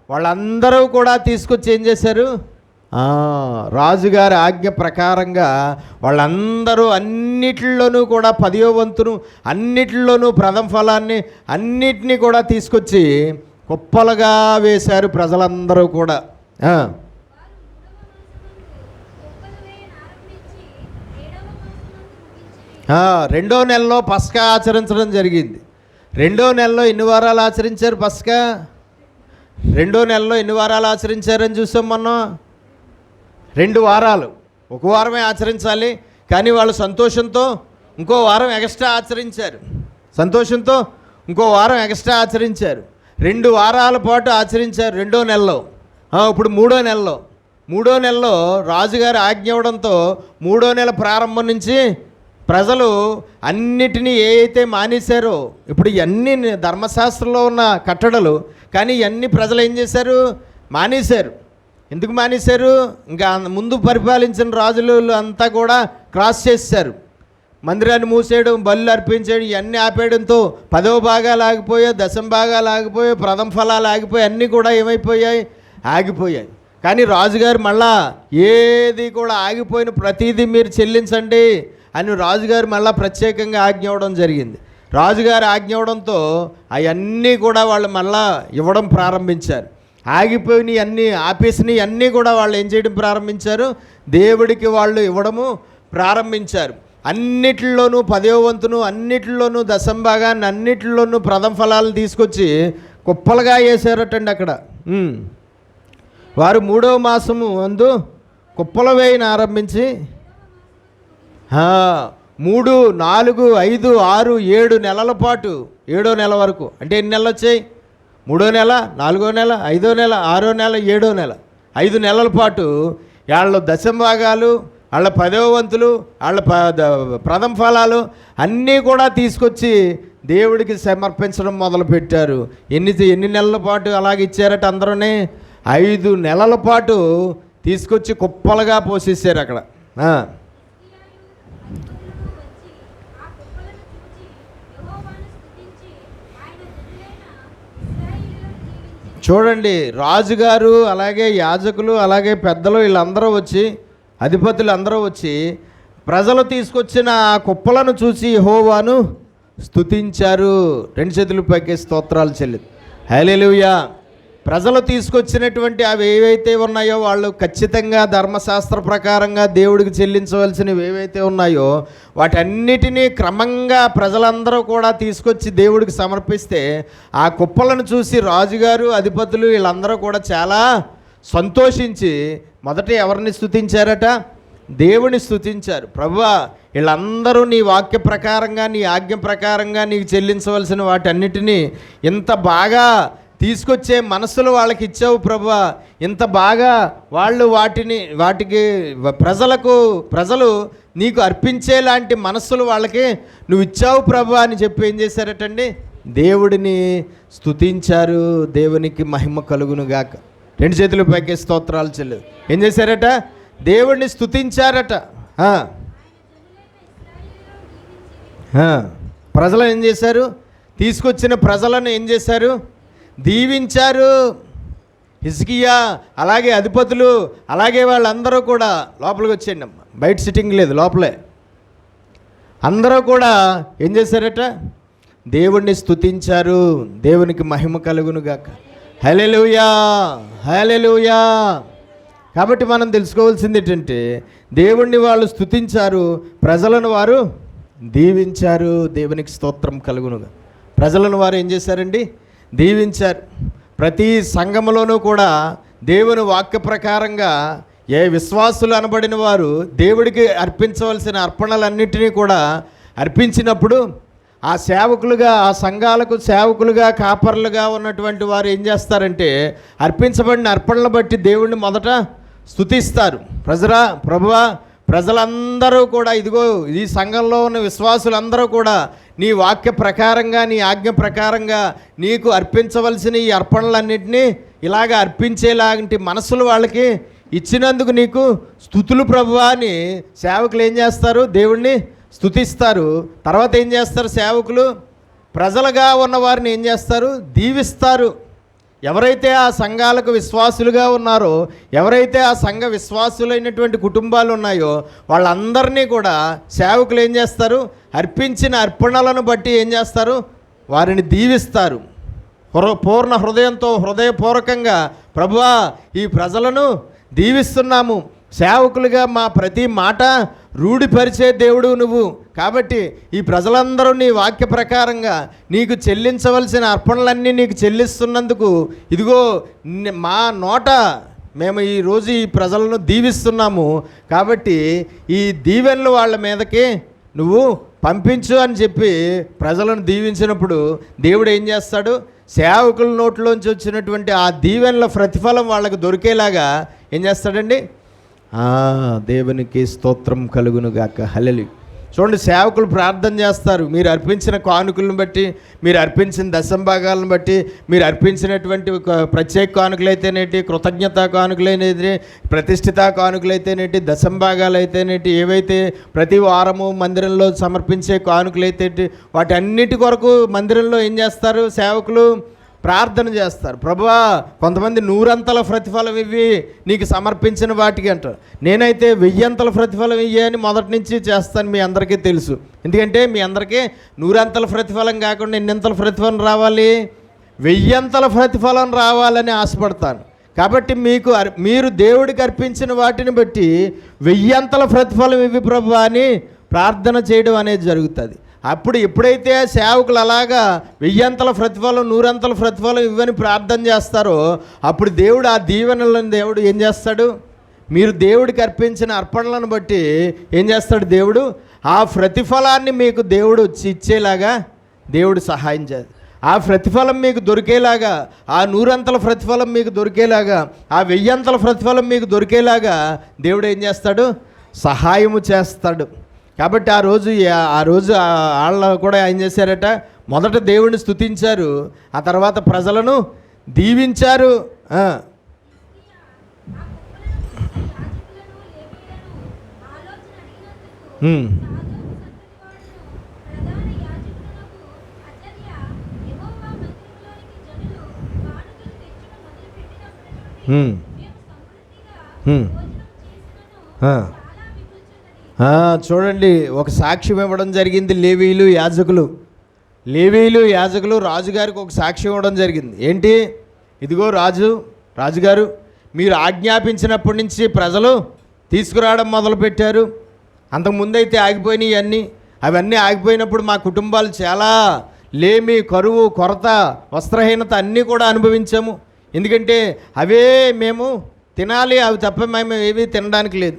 వాళ్ళందరూ కూడా తీసుకొచ్చి ఏం చేశారు? రాజుగారి ఆజ్ఞ ప్రకారంగా వాళ్ళందరూ అన్నిటిలోనూ కూడా 10వ వంతును, అన్నిటిలోనూ ప్రథమ ఫలాన్ని అన్నిటినీ కూడా తీసుకొచ్చి కుప్పలుగా వేశారు ప్రజలందరూ కూడా. 2వ నెలలో పస్కా ఆచరించడం జరిగింది. 2వ నెలలో ఎన్ని వారాలు ఆచరించారు పస్కా? 2వ నెలలో ఎన్ని వారాలు ఆచరించారని చూసాం మనం. 2 వారాలు. ఒక వారమే ఆచరించాలి, కానీ వాళ్ళు సంతోషంతో ఇంకో వారం ఎక్స్ట్రా ఆచరించారు. సంతోషంతో ఇంకో వారం ఎక్స్ట్రా ఆచరించారు. 2 వారాల పాటు ఆచరించారు 2వ నెలలో. ఇప్పుడు 3వ నెలలో రాజుగారి ఆజ్ఞ ఇవ్వడంతో 3వ నెల ప్రారంభం నుంచి ప్రజలు అన్నిటినీ ఏ అయితే మానేశారో, ఇప్పుడు ఇవన్నీ ధర్మశాస్త్రంలో ఉన్న కట్టడలు, కానీ ఇవన్నీ ప్రజలు ఏం చేశారు? మానేశారు. ఎందుకు మానేశారు? ఇంకా ముందు పరిపాలించిన రాజులు అంతా కూడా క్రాస్ చేశారు. మందిరాన్ని మూసేయడం, బలులు అర్పించడం ఇవన్నీ ఆపేయడంతో 10వ భాగాలు ఆగిపోయాయి, 10వ భాగాలు ఆగిపోయాయి, ప్రథమ ఫలాలు ఆగిపోయి అన్నీ కూడా ఏమైపోయాయి? ఆగిపోయాయి. కానీ రాజుగారు మళ్ళా ఏది కూడా ఆగిపోయిన ప్రతిదీ మీరు చెల్లించండి అని రాజుగారు మళ్ళా ప్రత్యేకంగా ఆజ్ఞ ఇవ్వడం జరిగింది. రాజుగారు ఆజ్ఞ ఇవ్వడంతో అవన్నీ కూడా వాళ్ళు మళ్ళా ఇవ్వడం ప్రారంభించారు. ఆగిపోయినవి అన్నీ ఆపేసినవి అన్నీ కూడా వాళ్ళు ఏం చేయడం ప్రారంభించారు, దేవుడికి వాళ్ళు ఇవ్వడము ప్రారంభించారు. అన్నిటిలోనూ 10వ వంతును, అన్నిటిలోనూ దశంభాగాన్ని, అన్నిటిలోనూ ప్రథమ ఫలాలు తీసుకొచ్చి కుప్పలుగా వేసారటండి అక్కడ. వారు 3వ మాసము అందు కుప్పల వేయని ఆరంభించి 3, 4, 5, 6, 7 నెలల పాటు, 7వ నెల వరకు, అంటే ఎన్ని నెలలు వచ్చాయి? 3వ నెల, 4వ నెల, 5వ నెల, 6వ నెల, 7వ నెల, 5 నెలల పాటు వాళ్ళ దశంభాగాలు, వాళ్ళ 10వ వంతులు, వాళ్ళ ప్రథమ ఫలాలు అన్నీ కూడా తీసుకొచ్చి దేవుడికి సమర్పించడం మొదలుపెట్టారు. ఎన్ని నెలల పాటు అలాగే ఇచ్చారట అందరూనే? 5 నెలల పాటు తీసుకొచ్చి కుప్పలుగా పోసేసారు అక్కడ. చూడండి, రాజుగారు అలాగే యాజకులు అలాగే పెద్దలు వీళ్ళందరూ వచ్చి, అధిపతులు అందరూ వచ్చి ప్రజలు తీసుకొచ్చిన ఆ కుప్పలను చూసి యెహోవాను స్తుతించారు. 2 చేతులు పైకి స్తోత్రాలు చెల్లి. హల్లెలూయా. ప్రజలు తీసుకొచ్చినటువంటి అవి ఏవైతే ఉన్నాయో వాళ్ళు ఖచ్చితంగా ధర్మశాస్త్ర ప్రకారంగా దేవుడికి చెల్లించవలసినవి ఏవైతే ఉన్నాయో వాటన్నిటినీ క్రమంగా ప్రజలందరూ కూడా తీసుకొచ్చి దేవుడికి సమర్పిస్తే ఆ కుప్పలను చూసి రాజుగారు, అధిపతులు వీళ్ళందరూ కూడా చాలా సంతోషించి మొదట ఎవరిని స్తుతించారట? దేవుని స్తుతించారు. ప్రభువా, వీళ్ళందరూ నీ వాక్య ప్రకారంగా, నీ ఆజ్ఞ ప్రకారంగా నీకు చెల్లించవలసిన వాటన్నిటినీ ఇంత బాగా తీసుకొచ్చే మనసులు వాళ్ళకి ఇచ్చావు ప్రభువా, ఇంత బాగా వాళ్ళు వాటికి ప్రజలు నీకు అర్పించేలాంటి మనస్సులు వాళ్ళకి నువ్వు ఇచ్చావు ప్రభువా అని చెప్పి ఏం చేశారటండి? దేవుడిని స్తుతించారు. దేవునికి మహిమ కలుగునుగాక. 2 చేతుల పైకి స్తోత్రాలు చెల్లు. ఏం చేశారట? దేవుడిని స్తుతించారట. ప్రజలు ఏం చేశారు? తీసుకొచ్చిన ప్రజలను ఏం చేశారు? దీవించారు. హిజ్కియా అలాగే అధిపతులు అలాగే వాళ్ళందరూ కూడా లోపలికి వచ్చేయండి అమ్మ, బయట సిట్టింగ్ లేదు, లోపలే అందరూ కూడా ఏం చేశారట? దేవుణ్ణి స్తుతించారు. దేవునికి మహిమ కలుగునుగాక. హల్లెలూయా, హల్లెలూయా. కాబట్టి మనం తెలుసుకోవాల్సింది ఏంటంటే దేవుణ్ణి వాళ్ళు స్తుతించారు, ప్రజలను వారు దీవించారు. దేవునికి స్తోత్రం కలుగునుగా. ప్రజలను వారు ఏం చేశారండి? దీవించారు. ప్రతి సంఘములోనూ కూడా దేవుని వాక్య ప్రకారంగా ఏ విశ్వాసులు అనబడిన వారు దేవుడికి అర్పించవలసిన అర్పణలన్నింటినీ కూడా అర్పించినప్పుడు ఆ సేవకులుగా, ఆ సంఘాలకు సేవకులుగా, కాపర్లుగా ఉన్నటువంటి వారు ఏం చేస్తారంటే అర్పించబడిన అర్పణలు బట్టి దేవుణ్ణి మొదట స్తుతిస్తారు. ప్రభువా, ప్రజలందరూ కూడా ఇదిగో ఈ సంఘంలో ఉన్న విశ్వాసులందరూ కూడా నీ వాక్య ప్రకారంగా, నీ ఆజ్ఞ ప్రకారంగా నీకు అర్పించవలసిన ఈ అర్పణలన్నింటినీ ఇలాగ అర్పించేలాంటి మనసులు వాళ్ళకి ఇచ్చినందుకు నీకు స్తుతులు ప్రభువా అని సేవకులు ఏం చేస్తారు? దేవుణ్ణి స్తుతిస్తారు. తర్వాత ఏం చేస్తారు? సేవకులు ప్రజలుగా ఉన్నవారిని ఏం చేస్తారు? దీవిస్తారు. ఎవరైతే ఆ సంఘాలకు విశ్వాసులుగా ఉన్నారో, ఎవరైతే ఆ సంఘ విశ్వాసులైనటువంటి కుటుంబాలు ఉన్నాయో వాళ్ళందరినీ కూడా సేవకులు ఏం చేస్తారు? అర్పించిన అర్పణలను బట్టి ఏం చేస్తారు? వారిని దీవిస్తారు. పూర్ణ హృదయంతో, హృదయపూర్వకంగా ప్రభువా ఈ ప్రజలను దీవిస్తున్నాము, సేవకులుగా మా ప్రతి మాట రూఢిపరిచే దేవుడు నువ్వు, కాబట్టి ఈ ప్రజలందరూ నీ వాక్య ప్రకారంగా నీకు చెల్లించవలసిన అర్పణలన్నీ నీకు చెల్లిస్తున్నందుకు ఇదిగో మా నోట మేము ఈరోజు ఈ ప్రజలను దీవిస్తున్నాము, కాబట్టి ఈ దీవెనలు వాళ్ళ మీదకి నువ్వు పంపించు అని చెప్పి ప్రజలను దీవించినప్పుడు దేవుడు ఏం చేస్తాడు? సేవకుల నోట్లోంచి వచ్చినటువంటి ఆ దీవెనల ప్రతిఫలం వాళ్ళకు దొరికేలాగా ఏం చేస్తాడండి? దేవునికి స్తోత్రం కలుగునుగాక. హల్లెలూయా. చూడండి, సేవకులు ప్రార్థన చేస్తారు. మీరు అర్పించిన కానుకలను బట్టి, మీరు అర్పించిన దశంభాగాలను బట్టి, మీరు అర్పించినటువంటి ప్రత్యేక కానుకలైతేనేటి, కృతజ్ఞతా కానుకలైనది, ప్రతిష్ఠిత కానుకలైతేనేటి, దశంభాగాలు అయితేనేటి, ఏవైతే ప్రతి వారము మందిరంలో సమర్పించే కానుకలైతేటి వాటన్నిటి కొరకు మందిరంలో ఏం చేస్తారు? సేవకులు ప్రార్థన చేస్తారు. ప్రభువా కొంతమంది 100 ప్రతిఫలం ఇవ్వి నీకు సమర్పించిన వాటికి అంటారు. నేనైతే 1000 ప్రతిఫలం ఇయ్యని మొదటి నుంచి చేస్తాను. మీ అందరికీ తెలుసు. ఎందుకంటే మీ అందరికీ 100 ప్రతిఫలం కాకుండా ఎన్నింతల ప్రతిఫలం రావాలి? 1000 ప్రతిఫలం రావాలని ఆశపడతాను. కాబట్టి మీరు దేవుడికి అర్పించిన వాటిని బట్టి 1000 ప్రతిఫలం ఇవ్వి ప్రభువా అని ప్రార్థన చేయడం అనేది జరుగుతుంది. అప్పుడు ఎప్పుడైతే సేవకులు అలాగా 1000 ప్రతిఫలం 100 ప్రతిఫలం ఇవ్వని ప్రార్థన చేస్తారో అప్పుడు దేవుడు ఆ దీవెనలను దేవుడు ఏం చేస్తాడు? మీరు దేవుడికి అర్పించిన అర్పణలను బట్టి ఏం చేస్తాడు? దేవుడు ఆ ప్రతిఫలాన్ని మీకు దేవుడు ఇచ్చేలాగా దేవుడు సహాయం చేస్తాడు. ఆ ప్రతిఫలం మీకు దొరికేలాగా, ఆ 100 ప్రతిఫలం మీకు దొరికేలాగా, ఆ 1000 ప్రతిఫలం మీకు దొరికేలాగా దేవుడు ఏం చేస్తాడు? సహాయము చేస్తాడు. కాబట్టి ఆ రోజు వాళ్ళు కూడా ఏం చేశారట? మొదట దేవుడిని స్తుతించారు, ఆ తర్వాత ప్రజలను దీవించారు. చూడండి, ఒక సాక్ష్యం ఇవ్వడం జరిగింది. లేవీయులు యాజకులు రాజుగారికి ఒక సాక్ష్యం ఇవ్వడం జరిగింది. ఏంటి? ఇదిగో రాజుగారు మీరు ఆజ్ఞాపించినప్పటి నుంచి ప్రజలు తీసుకురావడం మొదలుపెట్టారు. అంతకుముందైతే ఆగిపోయినాయి అవన్నీ ఆగిపోయినప్పుడు మా కుటుంబాలు చాలా లేమి, కరువు, కొరత, వస్త్రహీనత అన్నీ కూడా అనుభవించాము. ఎందుకంటే అవే మేము తినాలి, అవి తప్ప మేము ఏమీ తినడానికి లేదు.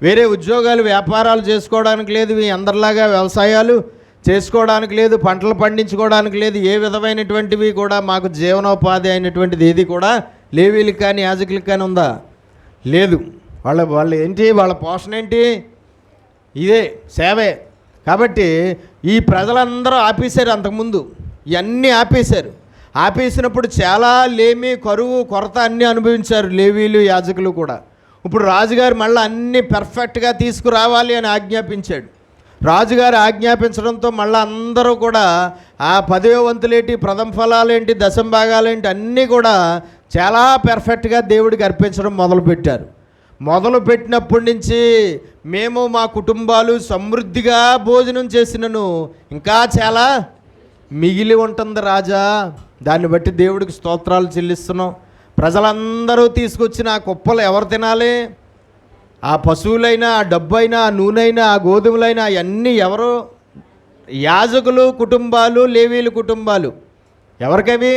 వేరే ఉద్యోగాలు వ్యాపారాలు చేసుకోవడానికి లేదు, అందరిలాగా వ్యవసాయాలు చేసుకోవడానికి లేదు, పంటలు పండించుకోవడానికి లేదు. ఏ విధమైనటువంటివి కూడా మాకు జీవనోపాధి అయినటువంటిది ఏది కూడా లేవీలకు కానీ యాజకులకు కానీ ఉందా? లేదు. వాళ్ళు ఏంటి? వాళ్ళ పోషణ ఏంటి? ఇదే సేవే. కాబట్టి ఈ ప్రజలందరూ ఆపేశారు. అంతకుముందు ఇవన్నీ ఆపేసినప్పుడు చాలా లేమి, కరువు, కొరత అన్నీ అనుభవించారు లేవీలు, యాజకులు కూడా. ఇప్పుడు రాజుగారు మళ్ళీ అన్నీ పర్ఫెక్ట్గా తీసుకురావాలి అని ఆజ్ఞాపించాడు. రాజుగారు ఆజ్ఞాపించడంతో మళ్ళీ అందరూ కూడా ఆ 10వ వంతులేంటి, ప్రథమ ఫలాలేంటి, దశమ భాగాలేంటి అన్నీ కూడా చాలా పర్ఫెక్ట్గా దేవుడికి అర్పించడం మొదలుపెట్టారు. మొదలుపెట్టినప్పటి నుంచి మేము మా కుటుంబాలు సమృద్ధిగా భోజనం చేసినను ఇంకా చాలా మిగిలి ఉంటుంది రాజా. దాన్ని బట్టి దేవుడికి స్తోత్రాలు చెల్లిస్తున్నాం. ప్రజలందరూ తీసుకొచ్చిన ఆ కుప్పలు ఎవరు తినాలి? ఆ పశువులైనా, ఆ డబ్బైనా, ఆ నూనెైనా, ఆ గోధుమలైనా అవన్నీ ఎవరు? యాజకులు కుటుంబాలు, లేవీల కుటుంబాలు. ఎవరికవి?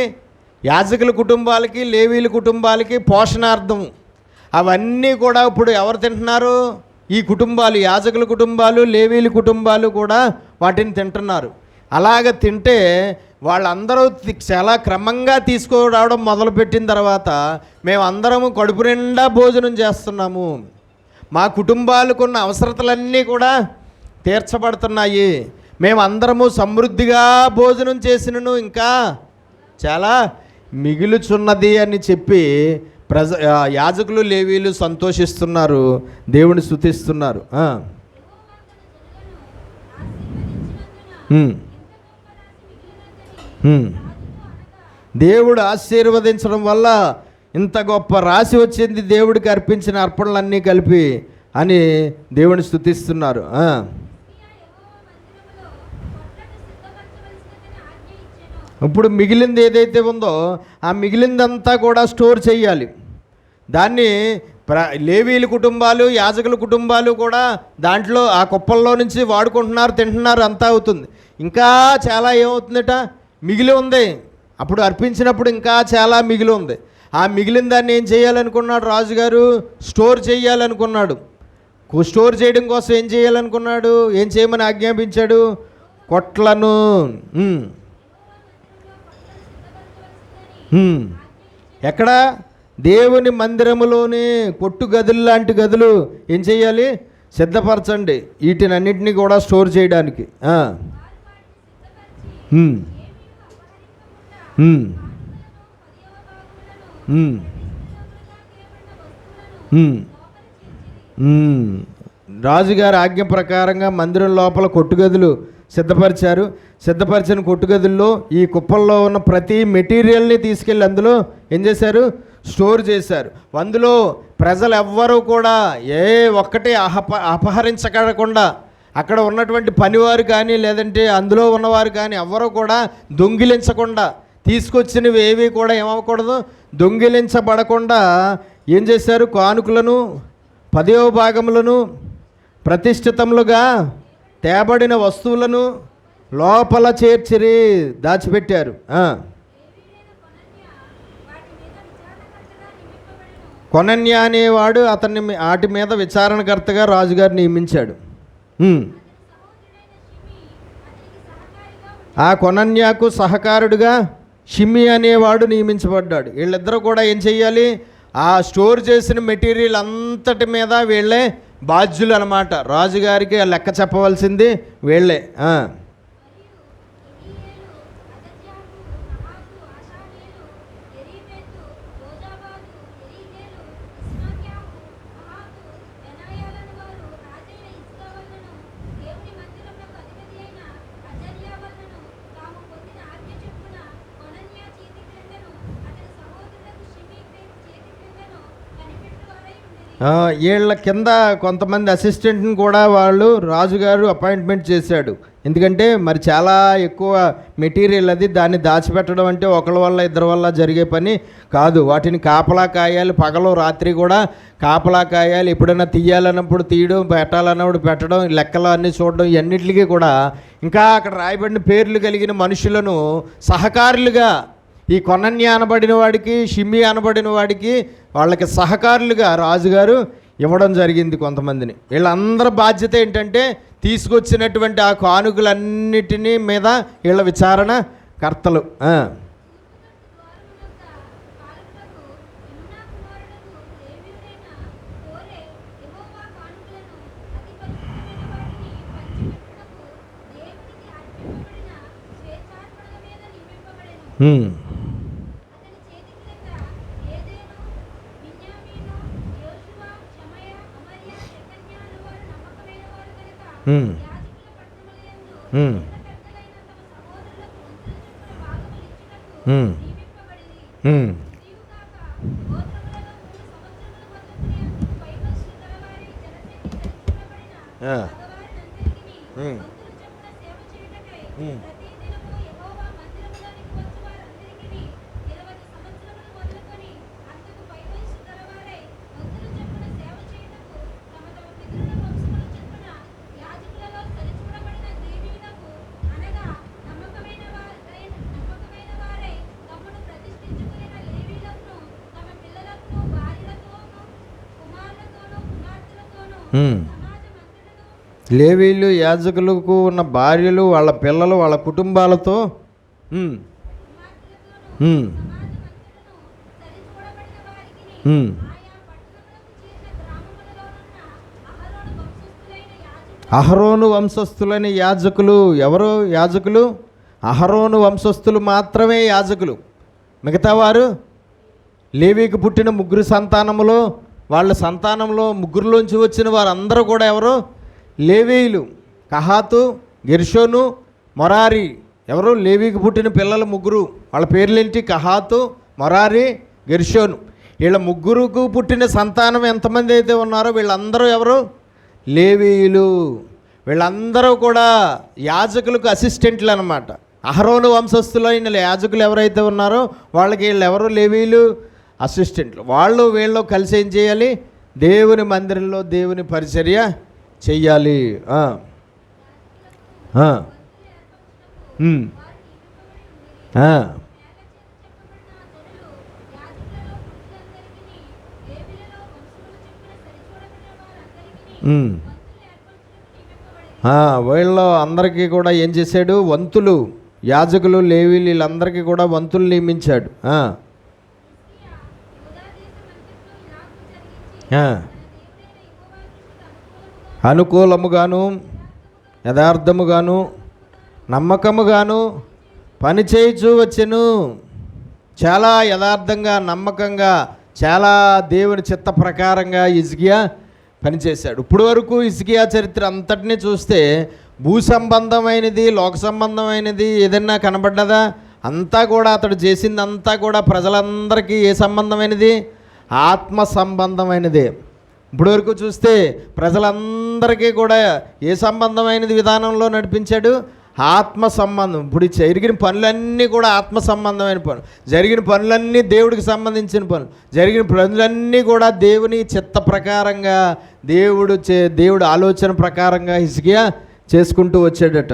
యాజకుల కుటుంబాలకి, లేవీల కుటుంబాలకి పోషణార్థం. అవన్నీ కూడా ఇప్పుడు ఎవరు తింటున్నారు? ఈ కుటుంబాలు, యాజకుల కుటుంబాలు, లేవీల కుటుంబాలు కూడా వాటిని తింటున్నారు. అలాగ తింటే వాళ్ళందరూ చాలా క్రమంగా తీసుకురావడం మొదలుపెట్టిన తర్వాత మేమందరము కడుపు నిండా భోజనం చేస్తున్నాము. మా కుటుంబాలకున్న అవసరతలన్నీ కూడా తీర్చబడుతున్నాయి. మేమందరము సమృద్ధిగా భోజనం చేసినను ఇంకా చాలా మిగులుచున్నది అని చెప్పి యాజకులు, లేవీలు సంతోషిస్తున్నారు, దేవుని స్తుతిస్తున్నారు. దేవుడు ఆశీర్వదించడం వల్ల ఇంత గొప్ప రాశి వచ్చింది దేవుడికి అర్పించిన అర్పణలన్నీ కలిపి అని దేవుని స్తుతిస్తున్నారు. ఇప్పుడు మిగిలింది ఏదైతే ఉందో ఆ మిగిలిందంతా కూడా స్టోర్ చేయాలి. దాన్ని లేవీల కుటుంబాలు, యాజకుల కుటుంబాలు కూడా దాంట్లో ఆ కుప్పల్లో నుంచి వాడుకుంటున్నారు, తింటున్నారు, అంతా అవుతుంది. ఇంకా చాలా ఏమవుతుందట? మిగిలి ఉంది. అప్పుడు అర్పించినప్పుడు ఇంకా చాలా మిగిలి ఉంది. ఆ మిగిలిన దాన్ని ఏం చేయాలనుకున్నాడు రాజుగారు? స్టోర్ చేయాలనుకున్నాడు. స్టోర్ చేయడం కోసం ఏం చేయాలనుకున్నాడు? ఏం చేయమని ఆజ్ఞాపించాడు? కొట్లను, ఎక్కడ? దేవుని మందిరములోని కొట్టు గదులు లాంటి గదులు ఏం చేయాలి? సిద్ధపరచండి వీటినన్నింటినీ కూడా స్టోర్ చేయడానికి. రాజుగారి ఆజ్ఞ ప్రకారంగా మందిరం లోపల కొట్టుగదులు సిద్ధపరిచిన కొట్టుగదుల్లో ఈ కుప్పల్లో ఉన్న ప్రతి మెటీరియల్ని తీసుకెళ్ళి అందులో ఏం చేశారు? స్టోర్ చేశారు. అందులో ప్రజలు ఎవ్వరూ కూడా ఏ ఒక్కటి అపహరించకుండా, అక్కడ ఉన్నటువంటి పనివారు కానీ లేదంటే అందులో ఉన్నవారు కానీ ఎవ్వరూ కూడా దొంగిలించకుండా, తీసుకొచ్చినవి ఏవి కూడా ఏమవ్వకూడదు, దొంగిలించబడకుండా ఏం చేశారు? కానుకలను 10వ భాగములను ప్రతిష్ఠితములుగా తేబడిన వస్తువులను లోపల చేర్చిరి, దాచిపెట్టారు. కొనన్య అనేవాడు అతన్ని వాటి మీద విచారణకర్తగా రాజుగారు నియమించాడు. ఆ కొనన్యాకు సహకారుడుగా షిమ్మి అనేవాడు నియమించబడ్డాడు. వీళ్ళిద్దరూ కూడా ఏం చెయ్యాలి? ఆ స్టోర్ చేసిన మెటీరియల్ అంతటి మీద వీళ్ళే బాధ్యులు అన్నమాట. రాజుగారికి ఆ లెక్క చెప్పవలసింది వీళ్ళే. వీళ్ళ కింద కొంతమంది అసిస్టెంట్ని కూడా వాళ్ళు రాజుగారు అపాయింట్మెంట్ చేశాడు. ఎందుకంటే మరి చాలా ఎక్కువ మెటీరియల్ అది, దాన్ని దాచిపెట్టడం అంటే ఒకళ్ళ వల్ల ఇద్దరి వల్ల జరిగే పని కాదు. వాటిని కాపలా కాయాలి, పగలు రాత్రి కూడా కాపలా కాయాలి. ఎప్పుడైనా తీయాలన్నప్పుడు తీయడం, పెట్టాలన్నప్పుడు పెట్టడం, లెక్కలు అన్నీ చూడడం, ఇవన్నిటికీ కూడా ఇంకా అక్కడ రాయబడిన పేర్లు కలిగిన మనుషులను సహకారులుగా, ఈ కొనన్య అనబడిన వాడికి, షిమ్మి అనబడిన వాడికి, వాళ్ళకి సహకారులుగా రాజుగారు ఇవ్వడం జరిగింది కొంతమందిని. వీళ్ళందరి బాధ్యత ఏంటంటే తీసుకొచ్చినటువంటి ఆ కానుకలన్నిటినీ మీద వీళ్ళ విచారణ కర్తలు. లేవీలు యాజకులకు ఉన్న భార్యలు, వాళ్ళ పిల్లలు, వాళ్ళ కుటుంబాలతో అహరోను వంశస్థులైన యాజకులు. ఎవరు యాజకులు? అహరోను వంశస్థులు మాత్రమే యాజకులు. మిగతా వారు లేవీకి పుట్టిన 3 సంతానములో, వాళ్ళ సంతానంలో 3లోంచి వచ్చిన వారందరూ కూడా ఎవరు? లేవీయులు. కహాతు, గెర్షోను, మొరారి. ఎవరు? లేవీకి పుట్టిన పిల్లలు 3. వాళ్ళ పేర్లేంటి? కహాతు, మొరారి, గెర్షోను. వీళ్ళ 3కు పుట్టిన సంతానం ఎంతమంది అయితే ఉన్నారో వీళ్ళందరూ ఎవరు? లేవీయులు. వీళ్ళందరూ కూడా యాజకులకు అసిస్టెంట్లు అన్నమాట. అహరోను వంశస్థులైన యాజకులు ఎవరైతే ఉన్నారో వాళ్ళకి వీళ్ళు ఎవరు? లేవీయులు, అసిస్టెంట్లు. వాళ్ళు వీళ్ళు కలిసి ఏం చేయాలి? దేవుని మందిరంలో దేవుని పరిచర్య చెయ్యాలి. వీళ్ళు అందరికీ కూడా ఏం చేశాడు? వంతులు, యాజకులు, లేవీలు వీళ్ళందరికీ కూడా వంతులు నియమించాడు. అనుకూలముగాను, యథార్థముగాను, నమ్మకముగాను పని చేయించు వచ్చెను. చాలా యథార్థంగా, నమ్మకంగా, చాలా దేవుని చిత్త ప్రకారంగా హిజ్కియా పనిచేశాడు. ఇప్పుడు వరకు హిజ్కియా చరిత్ర అంతటినీ చూస్తే భూ సంబంధమైనది, లోక సంబంధమైనది ఏదన్నా కనబడ్డదా? అంతా కూడా అతడు చేసిందంతా కూడా ప్రజలందరికీ ఏ సంబంధమైనది? ఆత్మ సంబంధమైనదే. ఇప్పుడు వరకు చూస్తే ప్రజలందరికీ కూడా ఏ సంబంధమైనది విధానంలో నడిపించాడు? ఆత్మ సంబంధం. ఇప్పుడు జరిగిన పనులన్నీ కూడా ఆత్మ సంబంధమైన పనులు, జరిగిన పనులన్నీ దేవుడికి సంబంధించిన పనులు, జరిగిన పనులన్నీ కూడా దేవుని చిత్త ప్రకారంగా, దేవుడు ఆలోచన ప్రకారంగా హిజ్కియా చేసుకుంటూ వచ్చాడట.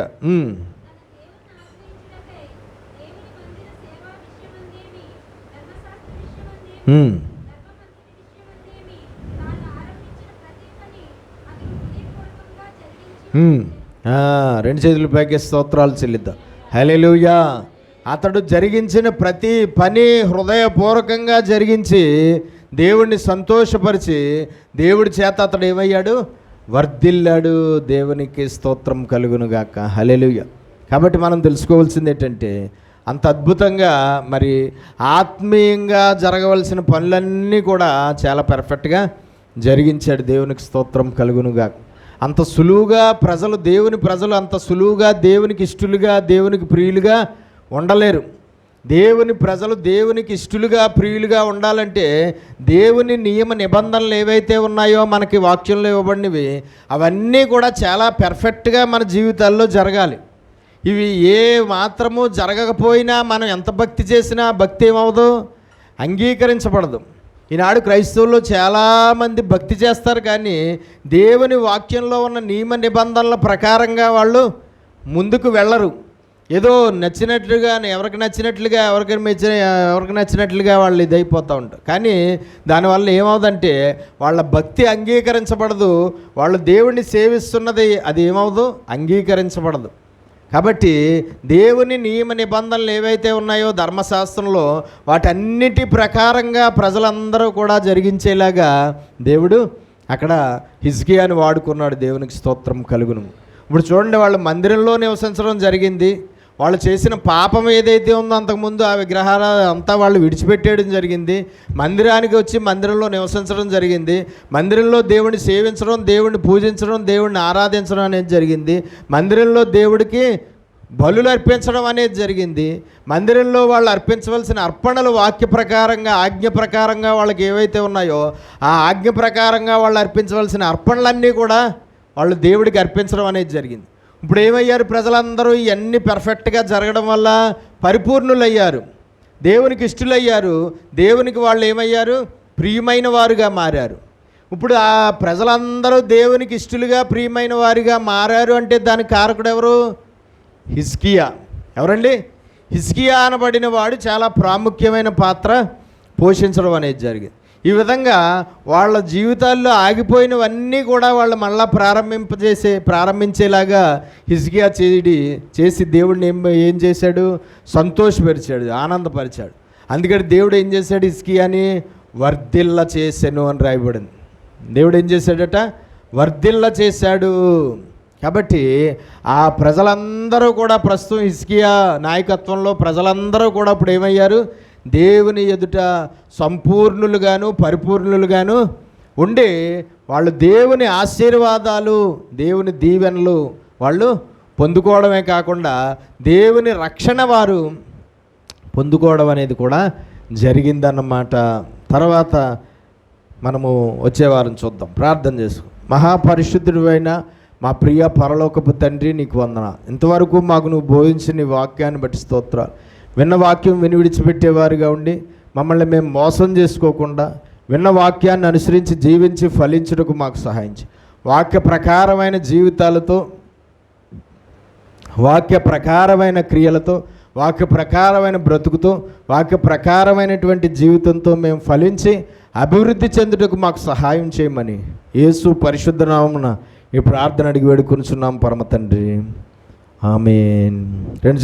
రెండు చేతులు పైకి స్తోత్రాలు చెల్లిద్దాం. హల్లెలూయా. అతడు జరిగించిన ప్రతి పని హృదయపూర్వకంగా జరిగించి దేవుణ్ణి సంతోషపరిచి దేవుడి చేత అతడు ఏమయ్యాడు? వర్ధిల్లాడు. దేవునికి స్తోత్రం కలుగునుగాక. హల్లెలూయా. కాబట్టి మనం తెలుసుకోవాల్సింది ఏంటంటే, అంత అద్భుతంగా మరి ఆత్మీయంగా జరగవలసిన పనులన్నీ కూడా చాలా పర్ఫెక్ట్గా జరిగించాడు. దేవునికి స్తోత్రం కలుగునుగాక. అంత సులువుగా ప్రజలు అంత సులువుగా దేవునికి ఇష్టలుగా, దేవునికి ప్రియులుగా ఉండలేరు. ప్రజలు దేవునికి ఇష్టలుగా, ప్రియులుగా ఉండాలంటే దేవుని నియమ నిబంధనలు ఏవైతే ఉన్నాయో మనకి వాక్యంలో ఇవ్వబడినవి, అవన్నీ కూడా చాలా పర్ఫెక్ట్గా మన జీవితాల్లో జరగాలి. ఇవి ఏ మాత్రము జరగకపోయినా మనం ఎంత భక్తి చేసినా భక్తి ఏమవదు? అంగీకరించబడదు. ఈనాడు క్రైస్తవుల్లో చాలామంది భక్తి చేస్తారు, కానీ దేవుని వాక్యంలో ఉన్న నియమ నిబంధనల ప్రకారంగా వాళ్ళు ముందుకు వెళ్ళరు. ఏదో నచ్చినట్లుగా, ఎవరికి నచ్చినట్లుగా వాళ్ళు ఇదైపోతూ ఉంటారు. కానీ దానివల్ల ఏమవుదంటే వాళ్ళ భక్తి అంగీకరించబడదు. వాళ్ళు దేవుణ్ణి సేవిస్తున్నది అది ఏమవుదు? అంగీకరించబడదు. కాబట్టి దేవుని నియమ నిబంధనలు ఏవైతే ఉన్నాయో ధర్మశాస్త్రంలో, వాటన్నిటి ప్రకారంగా ప్రజలందరూ కూడా జరిగించేలాగా దేవుడు అక్కడ హిజ్కియాని వాడుకున్నాడు. దేవునికి స్తోత్రం కలుగును. ఇప్పుడు చూడండి, వాళ్ళు మందిరంలో నివసించడం జరిగింది. వాళ్ళు చేసిన పాపం ఏదైతే ఉందో అంతకుముందు ఆ విగ్రహాల అంతా వాళ్ళు విడిచిపెట్టేయడం జరిగింది. మందిరానికి వచ్చి మందిరంలో నివసించడం జరిగింది. మందిరంలో దేవుడిని సేవించడం, దేవుడిని పూజించడం, దేవుడిని ఆరాధించడం అనేది జరిగింది. మందిరంలో దేవుడికి బలులు అర్పించడం అనేది జరిగింది. మందిరంలో వాళ్ళు అర్పించవలసిన అర్పణలు వాక్య ప్రకారంగా, ఆజ్ఞ ప్రకారంగా వాళ్ళకి ఏవైతే ఉన్నాయో ఆ ఆజ్ఞ ప్రకారంగా వాళ్ళు అర్పించవలసిన అర్పణలన్నీ కూడా వాళ్ళు దేవుడికి అర్పించడం అనేది జరిగింది. ఇప్పుడు ఏమయ్యారు? ప్రజలందరూ ఇవన్నీ పర్ఫెక్ట్గా జరగడం వల్ల పరిపూర్ణులయ్యారు, దేవునికి ఇష్టలయ్యారు. దేవునికి వాళ్ళు ఏమయ్యారు? ప్రియమైన వారుగా మారారు. ఇప్పుడు ఆ ప్రజలందరూ దేవునికి ఇష్టలుగా, ప్రియమైన వారిగా మారారు అంటే దానికి కారకుడు ఎవరు? హిజ్కియా. ఎవరండి? హిజ్కియా అనబడిన వాడు చాలా ప్రాముఖ్యమైన పాత్ర పోషించడం అనేది జరిగింది. ఈ విధంగా వాళ్ళ జీవితాల్లో ఆగిపోయినవన్నీ కూడా వాళ్ళు మళ్ళా ప్రారంభించేలాగా హిజ్కియా చేసి దేవుడిని ఏం చేశాడు? సంతోషపరిచాడు, ఆనందపరిచాడు. అందుకని దేవుడు ఏం చేశాడు? హిజ్కియాని వర్ధిల్ల చేశాను అని రాయబడింది. దేవుడు ఏం చేశాడట? వర్ధిల్ల చేశాడు. కాబట్టి ఆ ప్రజలందరూ కూడా ప్రస్తుతం హిజ్కియా నాయకత్వంలో ప్రజలందరూ కూడా ఇప్పుడు ఏమయ్యారు? దేవుని ఎదుట సంపూర్ణులుగాను పరిపూర్ణులుగాను ఉండి వాళ్ళు దేవుని ఆశీర్వాదాలు, దేవుని దీవెనలు వాళ్ళు పొందుకోవడమే కాకుండా దేవుని రక్షణ వారు పొందుకోవడం అనేది కూడా జరిగిందన్నమాట. తర్వాత మనము వచ్చే వారం చూద్దాం. ప్రార్థన చేసుకో. మహాపరిశుద్ధుడైన మా ప్రియ పరలోకపు తండ్రి, నీకు వందన. ఇంతవరకు మాకు నువ్వు బోధించిన నీ వాక్యాన్ని బట్టి స్తోత్రాలు. విన్న వాక్యం విని విడిచిపెట్టేవారుగా ఉండి మమ్మల్ని మేము మోసం చేసుకోకుండా విన్న వాక్యాన్ని అనుసరించి జీవించి ఫలించుటకు మాకు సహాయించి, వాక్య ప్రకారమైన జీవితాలతో, వాక్య ప్రకారమైన క్రియలతో, వాక్య ప్రకారమైన బ్రతుకుతో, వాక్య ప్రకారమైనటువంటి జీవితంతో మేము ఫలించి అభివృద్ధి చెందుటకు మాకు సహాయం చేయమని యేసు పరిశుద్ధ నామమున ఈ ప్రార్థన అడిగి వేడుకొనుచున్నాం పరమ తండ్రి. ఆమేన్.